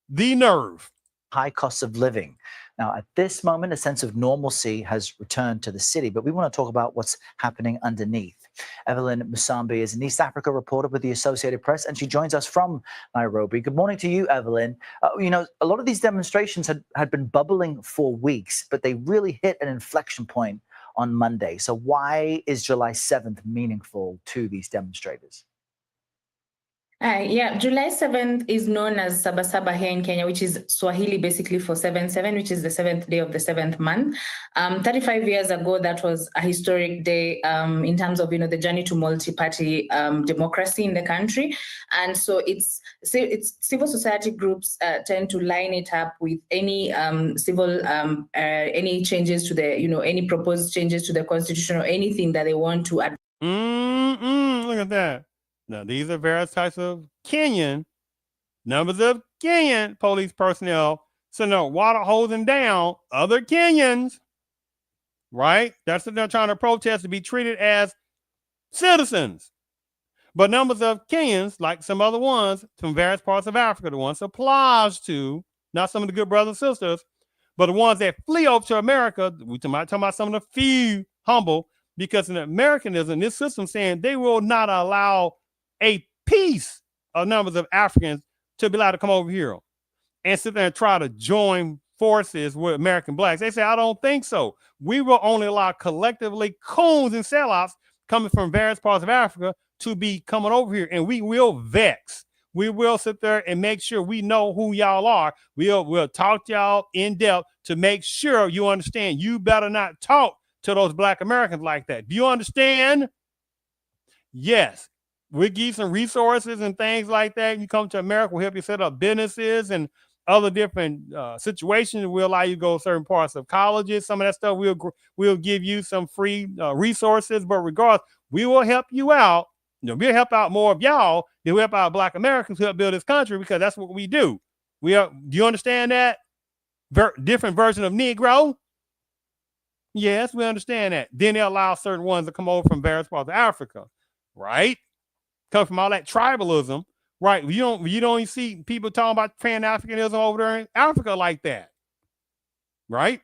The nerve. High costs of living. Now, at this moment, a sense of normalcy has returned to the city, but we want to talk about what's happening underneath. Evelyn Musambi is an East Africa reporter with the Associated Press, and she joins us from Nairobi. Good morning to you, Evelyn. A lot of these demonstrations had been bubbling for weeks, but they really hit an inflection point on Monday. So why is July 7th meaningful to these demonstrators? July 7th is known as Sabasaba here in Kenya, which is Swahili basically for 7/7, which is the 7th day of the 7th month. 35 years ago, that was a historic day in terms of, the journey to multi-party democracy in the country. And so it's civil society groups tend to line it up with any any changes to the, any proposed changes to the constitution or anything that they want to add. Look at that. Now, these are various types of numbers of Kenyan police personnel sitting there water hosing down other Kenyans, right? That's what they're trying to protest, to be treated as citizens. But numbers of Kenyans, like some other ones from various parts of Africa, the ones applies to, not some of the good brothers and sisters, but the ones that flee over to America. We might talk about some of the few humble, because in Americanism, this system saying they will not allow a piece of numbers of Africans to be allowed to come over here and sit there and try to join forces with American blacks. They say, I don't think so. We will only allow collectively coons and sellouts coming from various parts of Africa to be coming over here, and we will vex. We will sit there and make sure we know who y'all are. We'll talk to y'all in depth to make sure you understand. You better not talk to those Black Americans like that. Do you understand? Yes. we'll give you some resources and things like that. You come to America, we'll help you set up businesses and other different situations. We'll allow you to go to certain parts of colleges. Some of that stuff we'll give you some free resources. But regardless, we will help you out. We'll help out more of y'all than we help out Black Americans who help build this country, because that's what we do. Do you understand that? Different version of Negro? Yes, we understand that. Then they allow certain ones to come over from various parts of Africa, right? Come from all that tribalism, right? You don't see people talking about Pan-Africanism over there in Africa like that, right?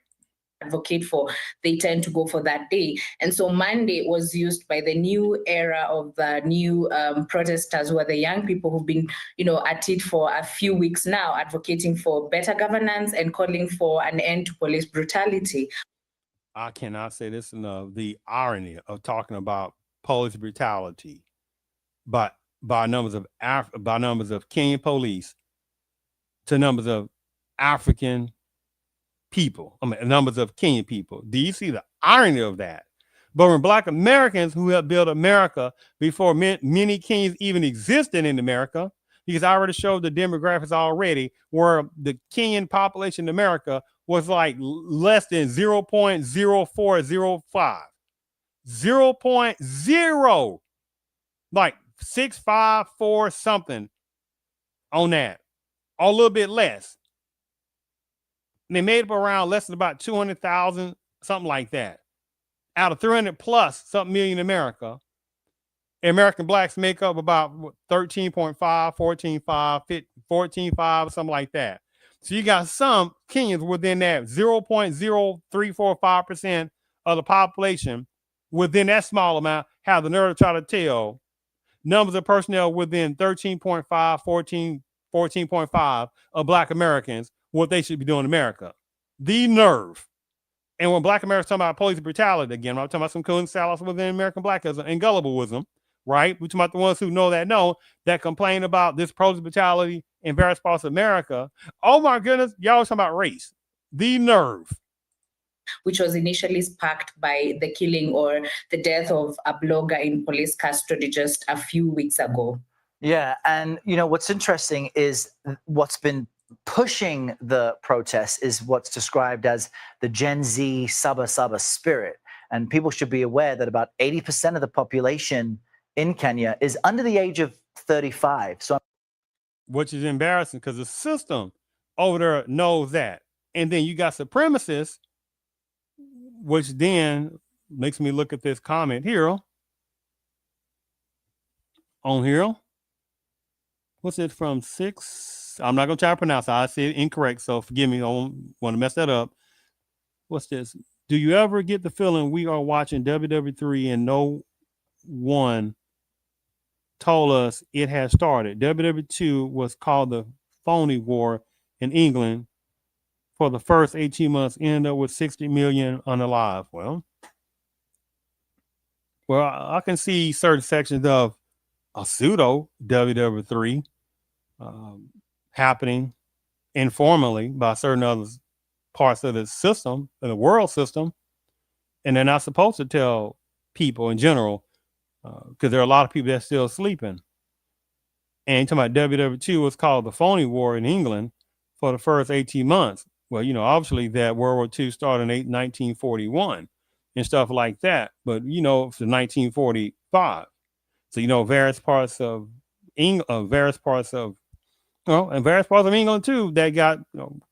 Advocate for, they tend to go for that day. And so Monday was used by the new era of the new protesters, who are the young people who've been, at it for a few weeks now, advocating for better governance and calling for an end to police brutality. I cannot say this enough. The irony of talking about police brutality, but by numbers of Kenyan police to numbers of African people, numbers of Kenyan people. Do you see the irony of that? But when Black Americans who helped build America before many Kenyans even existed in America, because I already showed the demographics already, where the Kenyan population in America was like less than 0.0405. 0.0, like 654 something on that, or a little bit less. They made up around less than about 200,000, something like that, out of 300 plus something million in America. American Blacks make up about 13.5, 14.5, 14.5, something like that. So you got some Kenyans within that 0.0345% of the population within that small amount have the nerve to try to tell numbers of personnel within 13.5, 14.5 of Black Americans what they should be doing in America. The nerve. And when Black Americans talk about police brutality, again, I'm talking about some coon salads within American Blackism and gullibilism, right? We're talking about the ones who know that complain about this police brutality in various parts of America. Oh my goodness, y'all talking about race. The nerve. Which was initially sparked by the killing or the death of a blogger in police custody just a few weeks ago. Yeah, and what's interesting is what's been pushing the protests is what's described as the Gen Z Saba Saba spirit. And people should be aware that about 80% of the population in Kenya is under the age of 35. Which is embarrassing, because the system over there knows that. And then you got supremacists, which then makes me look at this comment here. On here. What's it from 6? I'm not going to try to pronounce it. I say it incorrect, so forgive me. I don't want to mess that up. What's this? Do you ever get the feeling we are watching WWE and no one told us it had started? WWE was called the Phony War in England. For the first 18 months, ended up with 60 million unalive. Well, I can see certain sections of a pseudo WWE happening informally by certain other parts of the system, of the world system, and they're not supposed to tell people in general, because there are a lot of people that's still sleeping. And talking about WW2 was called the Phony War in England for the first 18 months. Well, obviously that World War II started in 1941 and stuff like that. But, it's 1945. So, various parts of England, and various parts of England too, that got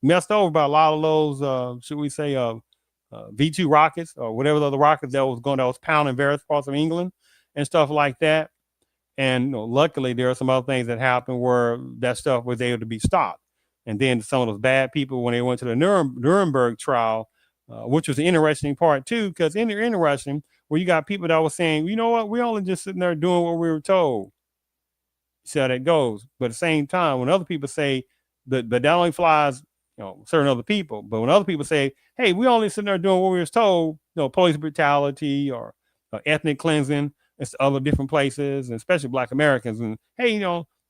messed over by a lot of those, should we say, V2 rockets or whatever the other rockets that was pounding various parts of England and stuff like that. And luckily, there are some other things that happened where that stuff was able to be stopped. And then some of those bad people, when they went to the Nuremberg trial, which was the interesting part too, because interesting, where you got people that were saying, you know what, we only just sitting there doing what we were told. See how that goes. But at the same time, when other people say that only flies, certain other people. But when other people say, hey, we only sitting there doing what we were told, police brutality or ethnic cleansing, it's other different places, and especially Black Americans. And hey,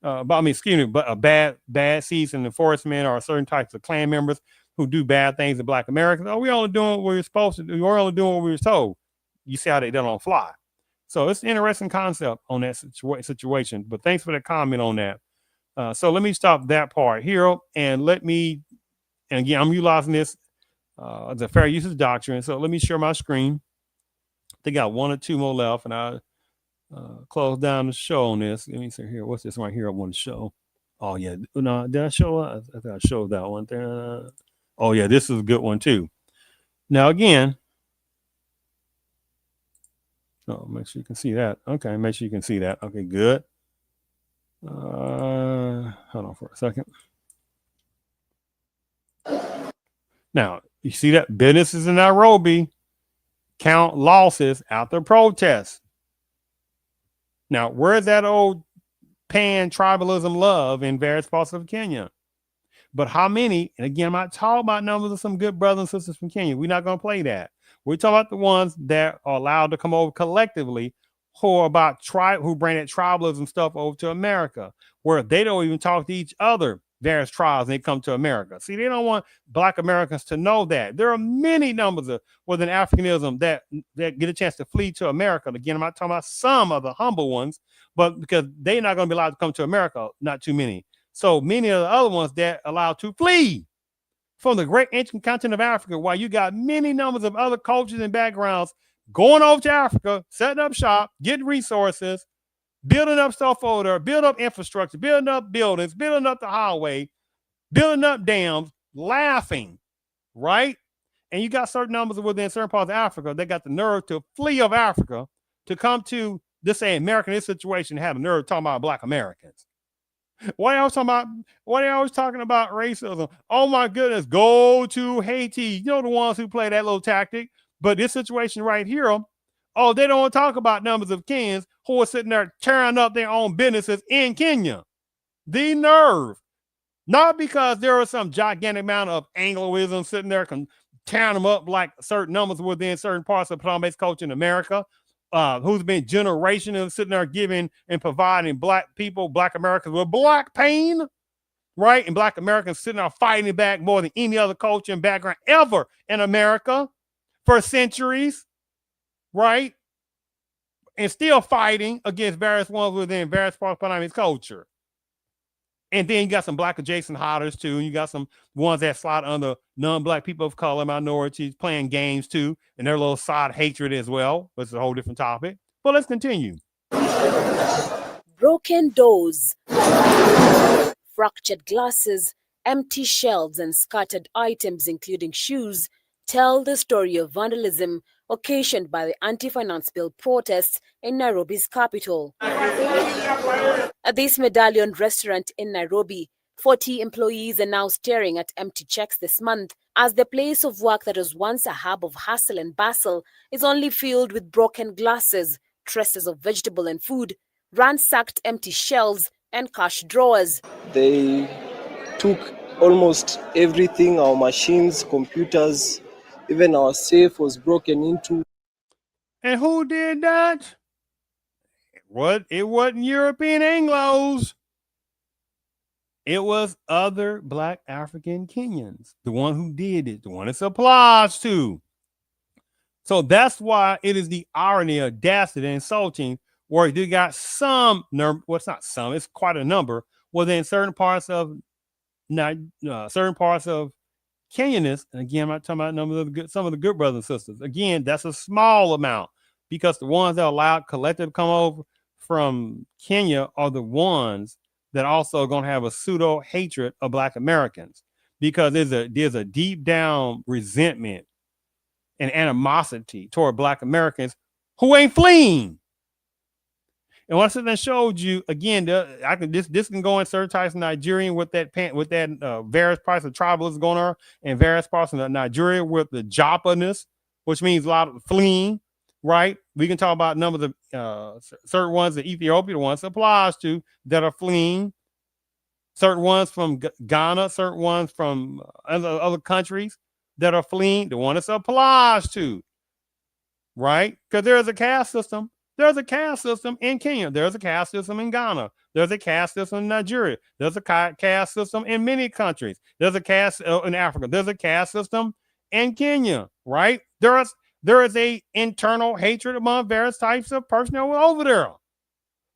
but a bad season enforcement or certain types of Klan members who do bad things to Black Americans. Oh, we only doing what we were supposed to do. We're only doing what we were told. You see how they don't fly. So it's an interesting concept on that situation. But thanks for the comment on that. So let me stop that part here, and and again, I'm utilizing this the fair usage doctrine. So let me share my screen. I think I got one or two more left, and I close down the show on this. Let me see here. What's this right here I want to show? Oh, yeah. No, did I show it? I think I showed that one there. Oh, yeah, this is a good one, too. Now, again, make sure you can see that. Okay, make sure you can see that. Okay, good. Hold on for a second. Now, you see that businesses in Nairobi count losses after protests. Now, where's that old pan-tribalism love in various parts of Kenya? But how many, and again, I'm not talking about numbers of some good brothers and sisters from Kenya. We're not going to play that. We're talking about the ones that are allowed to come over collectively who are about who bring that tribalism stuff over to America, where they don't even talk to each other, various tribes, and they come to America. See, they don't want Black Americans to know that. There are many numbers of within Africanism that get a chance to flee to America. Again, I'm not talking about some of the humble ones, but because they're not going to be allowed to come to America, not too many. So many of the other ones that are allowed to flee from the great ancient continent of Africa, while you got many numbers of other cultures and backgrounds going over to Africa, setting up shop, getting resources, building up stuff over there, building up infrastructure, building up buildings, building up the highway, building up dams, laughing, right? And you got certain numbers within certain parts of Africa, they got the nerve to flee of Africa to come to this say America in this situation, have the nerve talking about Black Americans. Why are you always talking about racism? Oh my goodness, go to Haiti. You know the ones who play that little tactic. But this situation right here, they don't want to talk about numbers of Kenyans who are sitting there tearing up their own businesses in Kenya. The nerve. Not because there are some gigantic amount of Angloism sitting there tearing them up like certain numbers within certain parts of plant-based culture in America. Who's been generational sitting there giving and providing Black people, Black Americans with Black pain, right? And Black Americans sitting there fighting back more than any other culture and background ever in America for centuries, right? And still fighting against various ones within various parts of plant-based culture. And then you got some Black adjacent hodders too. And you got some ones that slide under non-Black people of color, minorities playing games too. And their little side hatred as well. But it's a whole different topic. But let's continue. Broken doors, fractured glasses, empty shelves, and scattered items, including shoes, tell the story of vandalism occasioned by the anti-finance bill protests in Nairobi's capital. At this medallion restaurant in Nairobi, 40 employees are now staring at empty checks this month as the place of work that was once a hub of hustle and bustle is only filled with broken glasses, traces of vegetable and food, ransacked empty shelves, and cash drawers. They took almost everything, our machines, computers, even our safe was broken into. And who did that? It wasn't European Anglos. It was other Black African Kenyans. The one who did it, the one it's applies to. So that's why it is the irony, audacity, and insulting where you got some number. Well, it's not some, it's quite a number within certain parts of Kenyanists. And again, I'm not talking about numbers of some of the good brothers and sisters. Again, that's a small amount because the ones that are allowed collectively to come over from Kenya are the ones that also are going to have a pseudo hatred of Black Americans because there's a deep down resentment and animosity toward Black Americans who ain't fleeing. And once I showed you again, this can go in certain types of Nigerian with that various parts of tribalism going on, and various parts of Nigeria with the Japa-ness, which means a lot of fleeing. Right? We can talk about numbers of certain ones that Ethiopia, the ones it applies to that are fleeing. Certain ones from Ghana, certain ones from other countries that are fleeing. The one it applies to. Right? Because there's a caste system. There's a caste system in Kenya. There's a caste system in Ghana. There's a caste system in Nigeria. There's a caste system in many countries. There's a caste in Africa. There's a caste system in Kenya, right? there is a internal hatred among various types of personnel over there,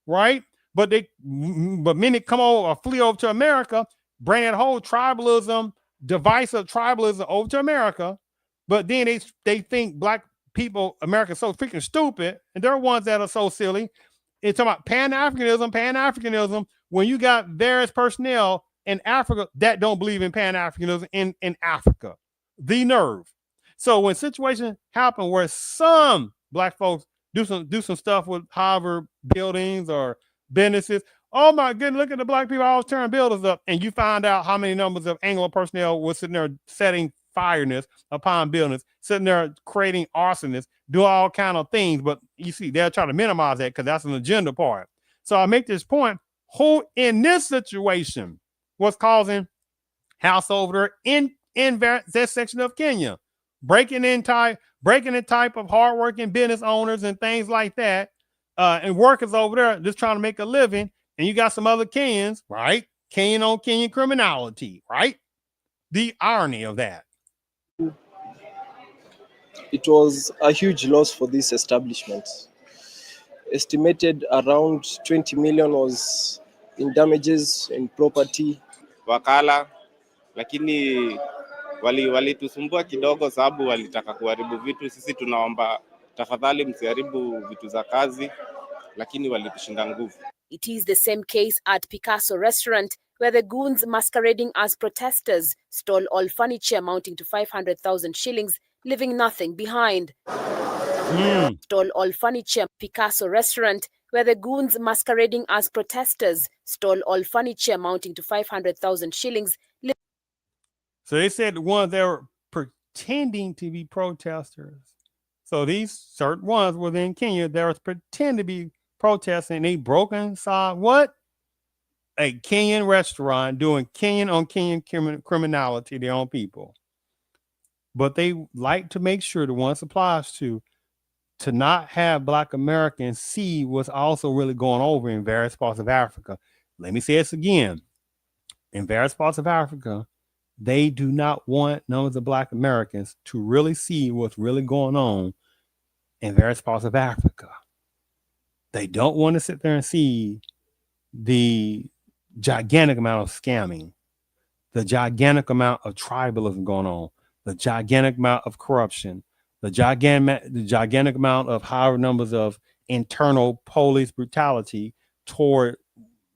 right? But many come over or flee over to America, bring that whole tribalism, divisive tribalism over to America. But then they think black people, America's so freaking stupid, and they're ones that are so silly. It's talking about Pan-Africanism, when you got various personnel in Africa that don't believe in Pan-Africanism in Africa. The nerve. So when situations happen where some black folks do some stuff with Harvard buildings or businesses, oh my goodness, look at the black people always tearing buildings up, and you find out how many numbers of Anglo personnel was sitting there setting fireness upon buildings, sitting there creating arsonists, do all kind of things. But you see, they're trying to minimize that because that's an agenda part. So I make this point: who in this situation was causing house over there in that section of Kenya, breaking the type of hardworking business owners and things like that, and workers over there just trying to make a living. And you got some other Kenyans, right? Kenyan on Kenyan criminality, right? The irony of that. It was a huge loss for this establishment. Estimated around 20 million was in damages in property. Wakala, lakini walitusumbua kidogo sababu walitaka kuharibu vitu. Sisi tunaomba tafadhali msiharibu vitu za kazi, lakini walitushinda nguvu. It is the same case at Picasso restaurant, where the goons masquerading as protesters stole all furniture amounting to 500,000 shillings, leaving nothing behind. Stole all furniture. Picasso restaurant, where the goons masquerading as protesters stole all furniture amounting to 500,000 shillings. So they said the ones that were pretending to be protesters. So these certain ones within Kenya that was pretending to be protesting, they broke inside what? A Kenyan restaurant doing Kenyan on Kenyan criminality, their own people. But they like to make sure the one applies to not have black Americans see what's also really going over in various parts of Africa. Let me say this again. In various parts of Africa, they do not want numbers of black Americans to really see what's really going on in various parts of Africa. They don't want to sit there and see the gigantic amount of scamming, the gigantic amount of tribalism going on, the gigantic amount of corruption, the gigantic amount of higher numbers of internal police brutality toward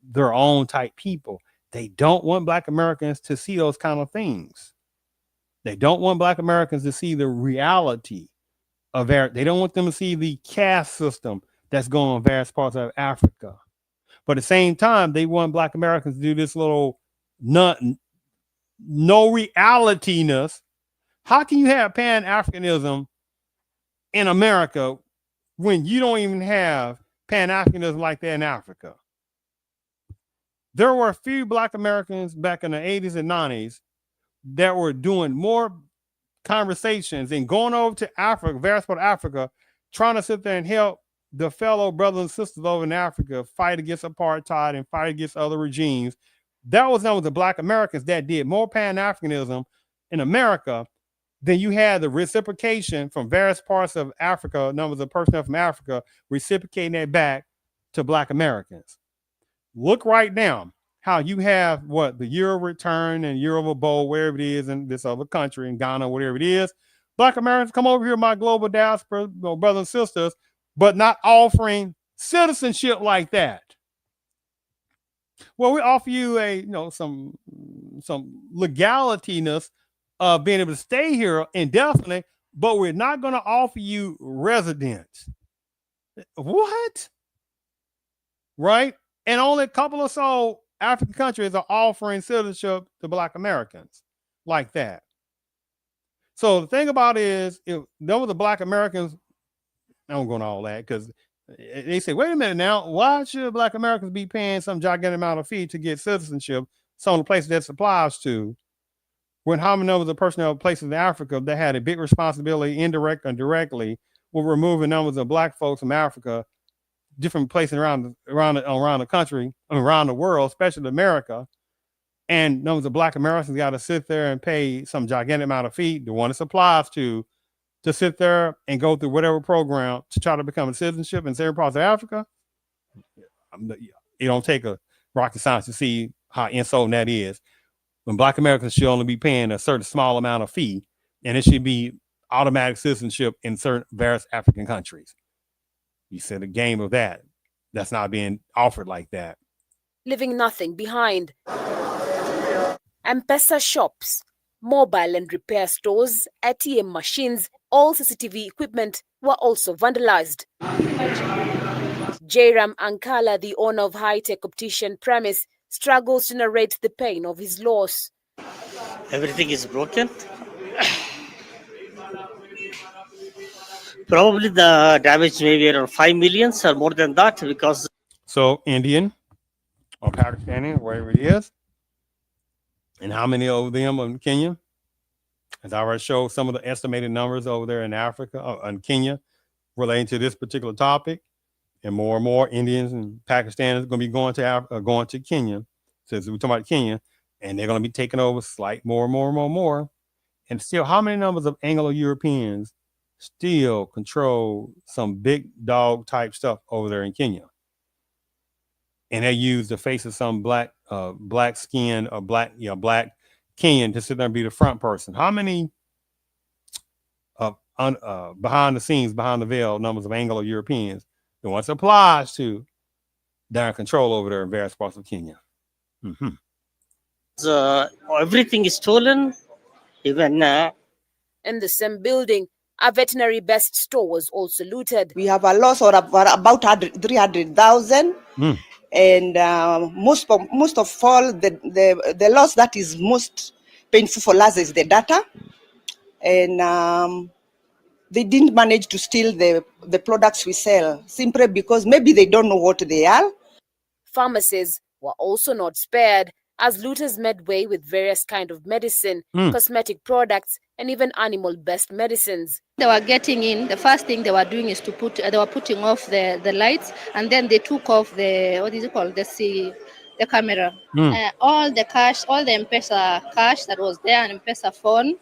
their own type people. They don't want black Americans to see those kind of things. They don't want black Americans to see the reality of they don't want them to see the caste system that's going on in various parts of Africa. But at the same time, they want black Americans to do this little no realityness. How can you have Pan-Africanism in America when you don't even have Pan-Africanism like that in Africa? There were a few black Americans back in the 80s and 90s that were doing more conversations and going over to Africa, various parts of Africa, trying to sit there and help the fellow brothers and sisters over in Africa fight against apartheid and fight against other regimes. That was known as the black Americans that did more Pan-Africanism in America than you had the reciprocation from various parts of Africa, numbers of personnel from Africa, reciprocating that back to black Americans. Look right now how you have what the year of return and year of abode, wherever it is in this other country, in Ghana, whatever it is. Black Americans come over here, my global diaspora brothers and sisters, but not offering citizenship like that. Well, we offer you some legalityness of being able to stay here indefinitely, but we're not going to offer you residence. What? Right? And only a couple of so African countries are offering citizenship to black Americans like that. So the thing about it is, if there was the black Americans, I don't go into all that because they say, wait a minute now, why should black Americans be paying some gigantic amount of fee to get citizenship, some of the places that applies to, when how many numbers of personnel places in Africa that had a big responsibility, indirect and directly, with removing numbers of black folks from Africa, different places around the country, around the world, especially America, and numbers of black Americans got to sit there and pay some gigantic amount of fee, the one it applies to to sit there and go through whatever program to try to become a citizenship in certain parts of Africa. It don't take a rocket science to see how insulting that is. When Black Americans should only be paying a certain small amount of fee, and it should be automatic citizenship in certain various African countries. You said a game of that. That's not being offered like that. Leaving nothing behind. M-Pesa shops, mobile and repair stores, ATM machines, all CCTV equipment were also vandalized. Jairam Ankala, the owner of high-tech optician premise, struggles to narrate the pain of his loss. Everything is broken. Probably the damage may be around 5 million or more than that, because... So Indian or Pakistani, wherever it is, and how many of them are in Kenya? As I already showed some of the estimated numbers over there in Africa, in Kenya, relating to this particular topic. And more Indians and Pakistanis are going to be going to Kenya. Since we're talking about Kenya, and they're going to be taking over more. And still, how many numbers of Anglo-Europeans still control some big dog type stuff over there in Kenya? And they use the face of some black skin or black Kenyan to sit there and be the front person. How many behind the scenes, behind the veil numbers of Anglo-Europeans the ones applies to their control over there in various parts of Kenya? Everything is stolen. Even in the same building, a veterinary best store was also looted. We have a loss of about 300,000, and most of all, the loss that is most painful for us is the data, and they didn't manage to steal the products we sell simply because maybe they don't know what they are. Pharmacies were also not spared, as looters made way with various kinds of medicine, cosmetic products, and even animal-based medicines. They were getting in. The first thing they were doing is they were putting off the lights, and then they took off the camera. All the cash, all the M-Pesa cash that was there, and M-Pesa phone,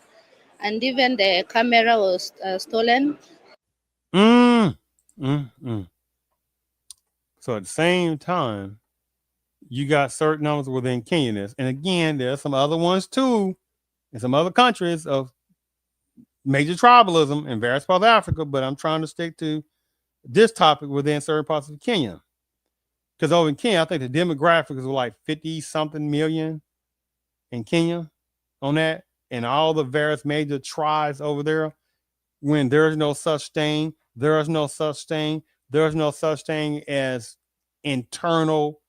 and even the camera was stolen. So at the same time, you got certain numbers within Kenya. And again, there's some other ones too, in some other countries of major tribalism in various parts of Africa, but I'm trying to stick to this topic within certain parts of Kenya. Because over in Kenya, I think the demographics were like 50-something million in Kenya on that. And all the various major tribes over there, when there's no such thing, there's no such thing as internal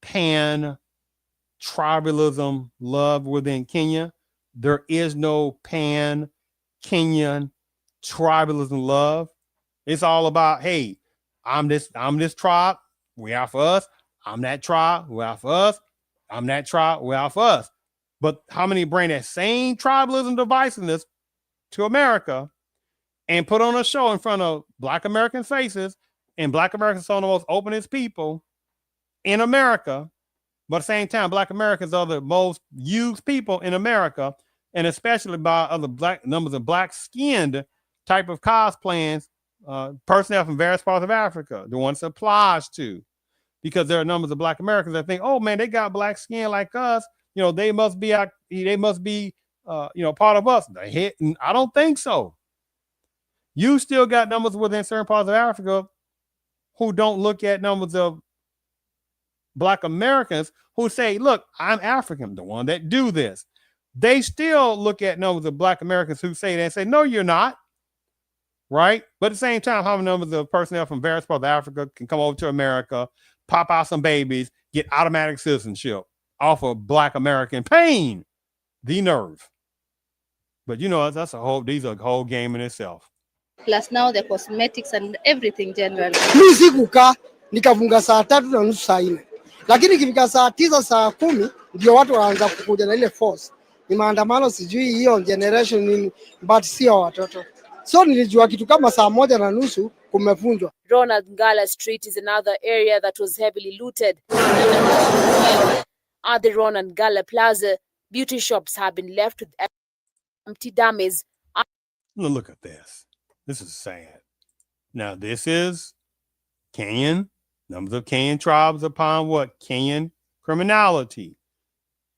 pan tribalism love within Kenya. There is no pan Kenyan tribalism love. It's all about, hey, I'm this tribe, we are for us. I'm that tribe, we are for us. I'm that tribe, we are for us. But how many bring that same tribalism divisiveness to America and put on a show in front of Black American faces, and Black Americans are the most openest people in America, but at the same time, Black Americans are the most used people in America, and especially by other numbers of black-skinned type of cosplaying personnel from various parts of Africa, the ones it applies to, because there are numbers of Black Americans that think, oh man, they got black skin like us, they must be part of us. I don't think so. You still got numbers within certain parts of Africa who don't look at numbers of Black Americans who say, look, I'm African, the one that do this. They still look at numbers of Black Americans who say that and say, no, you're not. Right? But at the same time, how many numbers of personnel from various parts of Africa can come over to America, pop out some babies, get automatic citizenship off of Black American pain? The nerve. But these are a whole game in itself. Plus now the cosmetics and everything generally. Nikavunga saa 3:30 saa 4, lakini ikifika saa 9 saa 10 ndio watu waanza kukuja na ile force. Ni maandamano sijui hiyo generation nini, but sio watoto. So nilijua kitu kama saa 1:30 kumevunjwa. Ronald Ngala Street is another area that was heavily looted. At the Ronald Ngala Plaza, beauty shops have been left with empty dummies Look at this. This is sad. Now, this is Kenyan, numbers of Kenyan tribes upon what? Kenyan criminality.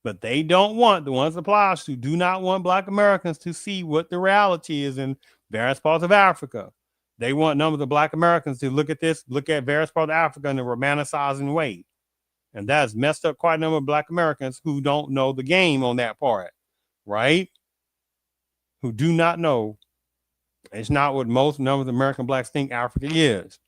But they don't want, the ones applies to do not want Black Americans to see what the reality is in various parts of Africa. They want numbers of Black Americans to look at this, look at various parts of Africa in a romanticizing way. And that has messed up quite a number of Black Americans who don't know the game on that part, right? Who do not know. It's not what most numbers of American Blacks think Africa is.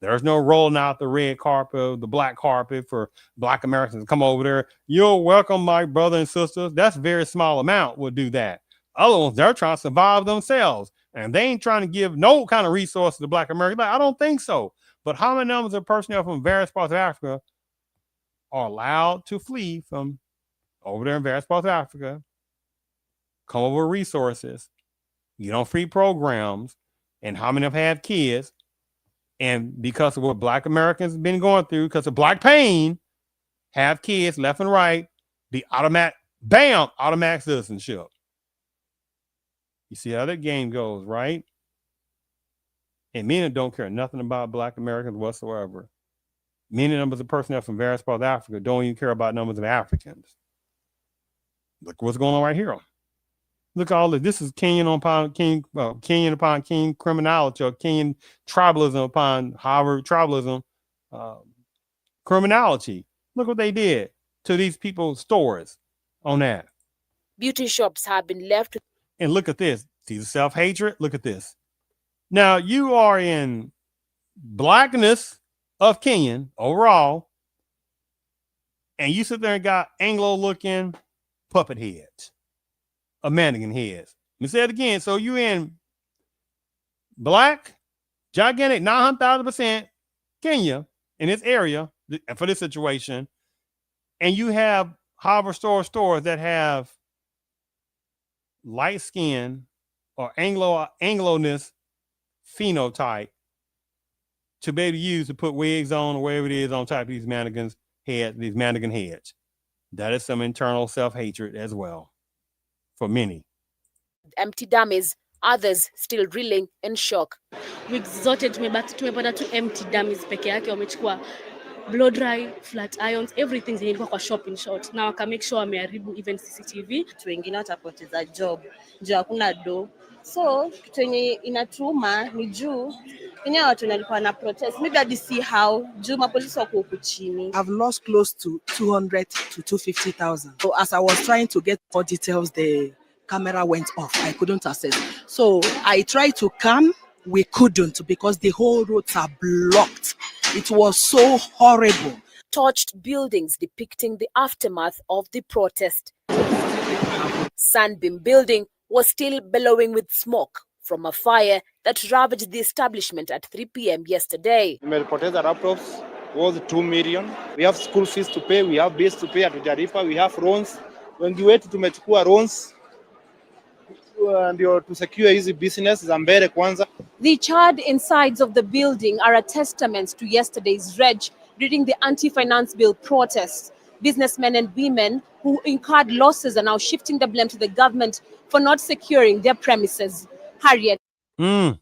There's no rolling out the red carpet, the black carpet for Black Americans to come over there. You're welcome, my brother and sisters. That's a very small amount would do that. Other ones, they're trying to survive themselves. And they ain't trying to give no kind of resources to Black Americans. Like, I don't think so. But how many numbers of personnel from various parts of Africa are allowed to flee from over there in various parts of Africa, come over with resources, get on free programs, and how many of them have kids? And because of what Black Americans have been going through, because of Black pain, have kids left and right, the automatic citizenship. You see how that game goes, right? And men don't care nothing about Black Americans whatsoever. Many numbers of personnel from various parts of Africa don't even care about numbers of Africans. Look what's going on right here. Look at all this. This is Kenyan upon Kenyan criminality, or Kenyan tribalism upon Harvard tribalism criminality. Look what they did to these people's stores on that. Beauty shops have been left. And look at this. See the self-hatred? Look at this. Now, you are in Blackness of Kenyan overall, and you sit there and got Anglo-looking puppet heads. Of mannequin heads. Let me say it again. So you in Black, gigantic, 900,000% Kenya in this area for this situation, and you have Harvard stores that have light skin or Anglo-ness phenotype to be able to use to put wigs on or whatever it is on top of these mannequins' heads, these mannequin heads. That is some internal self-hatred as well. For many. Empty dummies, others still reeling in shock. Wigs zote tumepata tu empty dummies peke yake, wamechukua blow dry, flat irons, everything zenye ilikuwa kwa shop in short. Na waka make sure wameharibu even CCTV. Watu wengine watapoteza job, juu hakuna do. So kitu yenye inatuma ni juu yenye watu walikuwa na protest. Maybe I see how juu mapolisi wako huku chini. I've lost close to 200 to 250,000. So as I was trying to get more details, the camera went off. I couldn't access. So I tried to come. We couldn't because the whole roads are blocked. It was so horrible. Torched buildings depicting the aftermath of the protest. Sunbeam building was still bellowing with smoke from a fire that ravaged the establishment at 3 p.m. yesterday. Nimepoteza laptops was 2 million. We have school fees to pay, we have bills to pay at Jarifa, we have loans. Wengi wetu tumechukua loans ndio to secure hizi business za mbele kwanza. The charred insides of the building are a testament to yesterday's rage during the anti-finance bill protests. Businessmen and women who incurred losses are now shifting the blame to the government for not securing their premises. Harriet. Isn't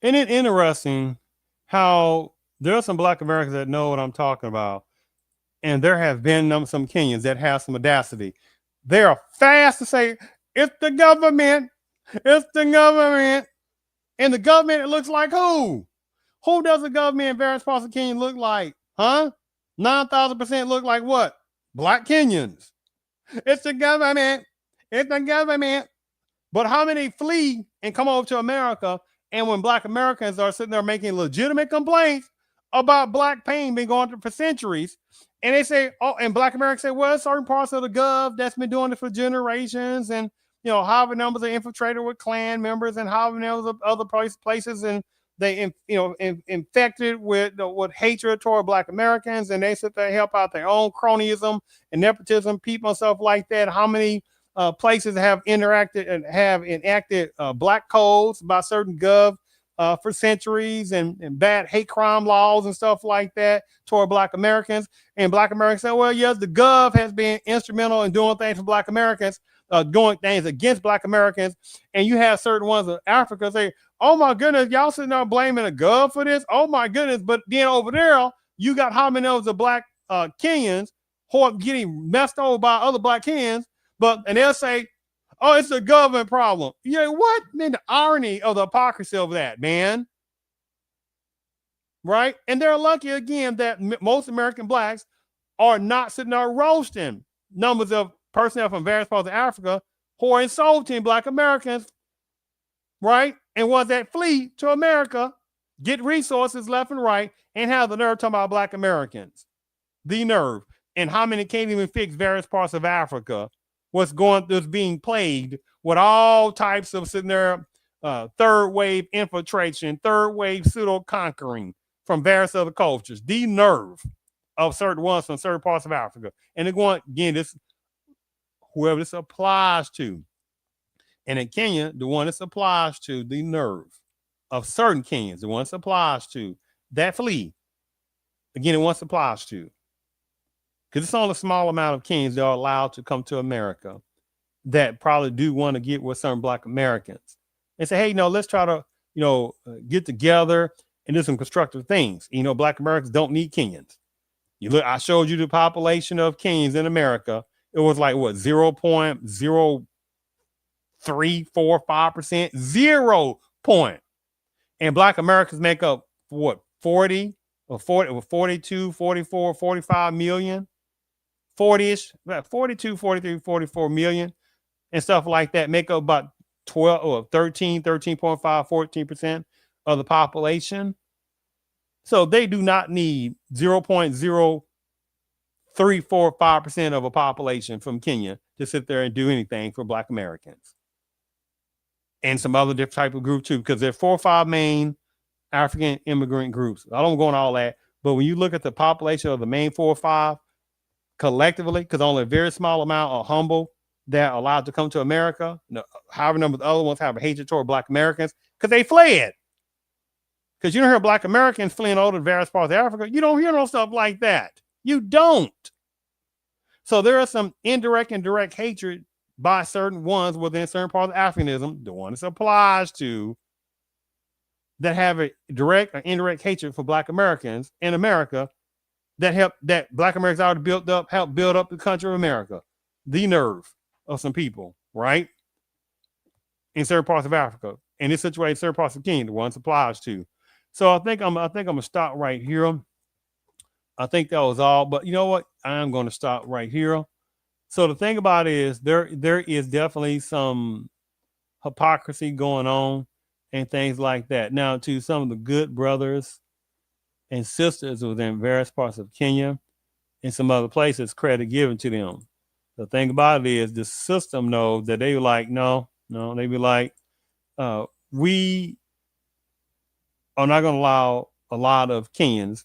it interesting how there are some Black Americans that know what I'm talking about, and there have been some Kenyans that have some audacity. They are fast to say, it's the government, it's the government. And the government, it looks like who? Who does the government in various parts of Kenya look like? Huh? 9,000% look like what? Black Kenyans. It's the government. It's the government. But how many flee and come over to America? And when Black Americans are sitting there making legitimate complaints about Black pain been going through for centuries, and they say, oh, and Black Americans say, well, certain parts of the gov that's been doing it for generations, and you know, however numbers are infiltrated with Klan members, and however numbers of other places, and they, infected with hatred toward Black Americans, and they sit there and help out their own cronyism and nepotism people and stuff like that. How many places have interacted and have enacted Black codes by certain gov for centuries, and bad hate crime laws and stuff like that toward Black Americans. And Black Americans say, well, yes, the gov has been instrumental in doing things for Black Americans. doing things against Black Americans, and you have certain ones of Africa say, "Oh my goodness, y'all sitting there blaming the gov for this. Oh my goodness!" But then over there, you got how many of the Black Kenyans who are getting messed over by other Black Kenyans, and they'll say, "Oh, it's a government problem." Yeah, what? Man, the irony of the hypocrisy of that, man. Right? And they're lucky again that most American Blacks are not sitting there roasting numbers of personnel from various parts of Africa who are insulting Black Americans, right? And ones that flee to America, get resources left and right, and have the nerve talking about Black Americans. The nerve. And how many can't even fix various parts of Africa? What's being plagued with all types of sitting there, third wave infiltration, third wave pseudo conquering from various other cultures. The nerve of certain ones from certain parts of Africa. And they're going, again, this whoever this applies to. And in Kenya, the one this applies to, the nerve of certain Kenyans, the one this applies to, that flee. Again, the one this applies to. Because it's only a small amount of Kenyans that are allowed to come to America that probably do want to get with certain Black Americans and say, hey, let's try to, get together and do some constructive things. Black Americans don't need Kenyans. You look, I showed you the population of Kenyans in America. It was like what, 0.0345%, 0 point. And Black Americans make up what, 40 or 42, 44, 45 million, 40-ish, about 42, 43, 44 million and stuff like that, make up about 12 or 13, 13.5, 14% of the population. So they do not need 0.0345% of a population from Kenya to sit there and do anything for Black Americans. And some other different type of group too, because there are 4 or 5 main African immigrant groups. I don't go into all that, but when you look at the population of the main 4 or 5 collectively, because only a very small amount are humble that are allowed to come to America. However, number of the other ones have a hatred toward Black Americans because they fled. Because you don't hear Black Americans fleeing over to various parts of Africa. You don't hear no stuff like that. You don't. So there are some indirect and direct hatred by certain ones within certain parts of Africanism, the one this applies to, that have a direct or indirect hatred for Black Americans in America that Black Americans already helped build up the country of America. The nerve of some people, right? In certain parts of Africa. In this situation, certain parts of Kenya, the ones applies to. So I think I'm gonna stop right here. I think that was all, but you know what? I'm gonna stop right here. So the thing about it is there is definitely some hypocrisy going on and things like that. Now, to some of the good brothers and sisters within various parts of Kenya and some other places, credit given to them. The thing about it is the system knows that they were like, no, they be like, we are not going to allow a lot of Kenyans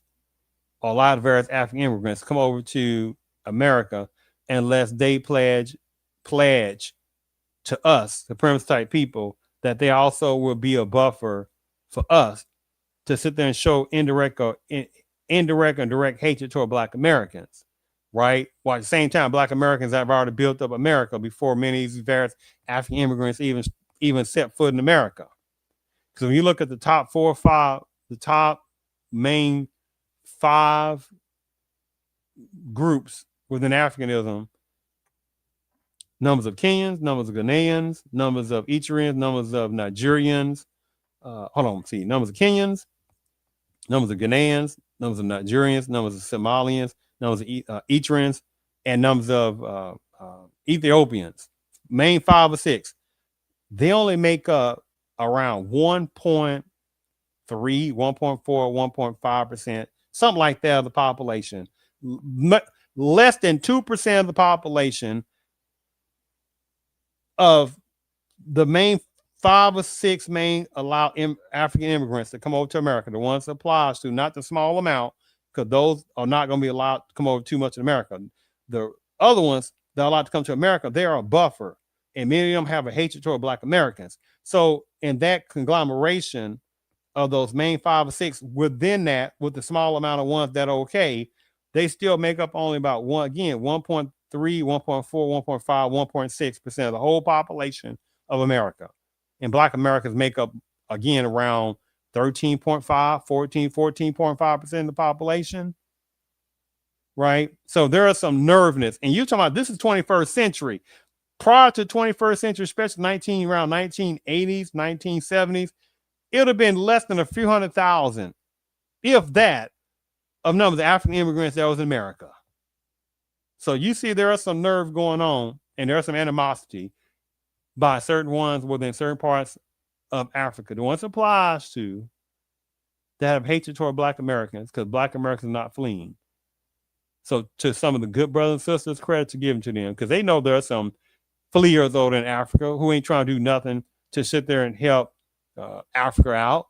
or a lot of various African immigrants to come over to America unless they pledge to us, the premise type people, that they also will be a buffer for us to sit there and show indirect and direct hatred toward Black Americans, right? While at the same time, Black Americans have already built up America before many of these various African immigrants even set foot in America. Because when you look at the top 4 or 5, the top main 5 groups within Africanism, numbers of Kenyans, numbers of Ghanaians, numbers of Eritreans, numbers of Nigerians, numbers of Kenyans, numbers of Ghanaians, numbers of Nigerians, numbers of Somalians, numbers of Eritreans, and numbers of Ethiopians. Main 5 or 6. They only make up around 1.3, 1.4, 1.5%, something like that of the population. Less than 2% of the population of the main 5 or 6 main allow African immigrants to come over to America, the ones it applies to, not the small amount, because those are not going to be allowed to come over too much in America. The other ones that are allowed to come to America, they are a buffer, and many of them have a hatred toward Black Americans. So in that conglomeration of those main 5 or 6, within that, with the small amount of ones that are okay, they still make up only about 1.3, 1.4, 1.5, 1.6% of the whole population of America. And Black Americans make up, again, around 13.5, 14.5% of the population. Right? So there are some nervousness. And you're talking about this is 21st century. Prior to 21st century, especially around 1980s, 1970s, it would have been less than a few 100,000, if that, of numbers of African immigrants that was in America. So you see there are some nerve going on, and there's some animosity by certain ones within certain parts of Africa. The ones applies to that have hatred toward Black Americans, because Black Americans are not fleeing. So to some of the good brothers and sisters, credit to give to them, because they know there are some fleers over in Africa who ain't trying to do nothing to sit there and help Africa out.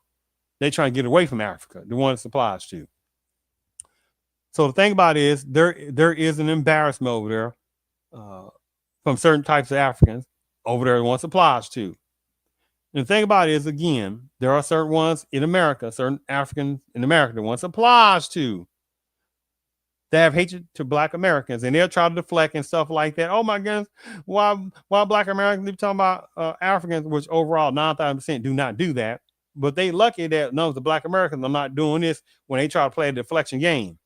They trying to get away from Africa, the one it applies to. So the thing about it is there is an embarrassment over there from certain types of Africans over there, the one it applies to. And the thing about it is, again, there are certain ones in America, certain Africans in America, the ones it applies to, they have hatred to Black Americans, and they'll try to deflect and stuff like that. Oh my goodness, why Black Americans? They're talking about Africans, which overall 9,000% do not do that. But they lucky that none of the Black Americans are not doing this when they try to play a deflection game.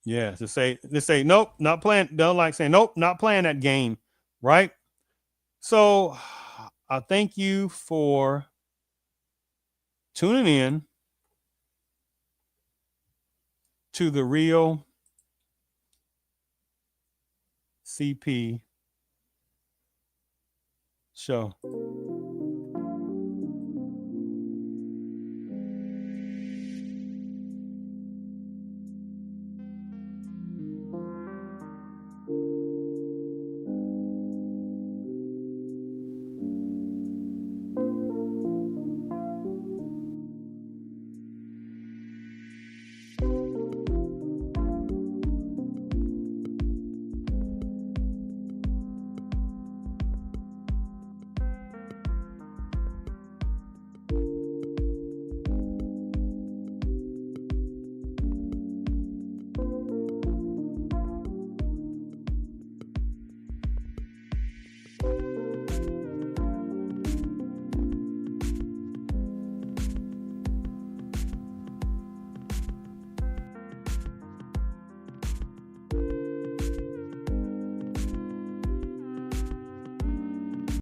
Yeah, to say nope, not playing. They'll like saying nope, not playing that game, right? So I thank you for tuning in to the Real CP show.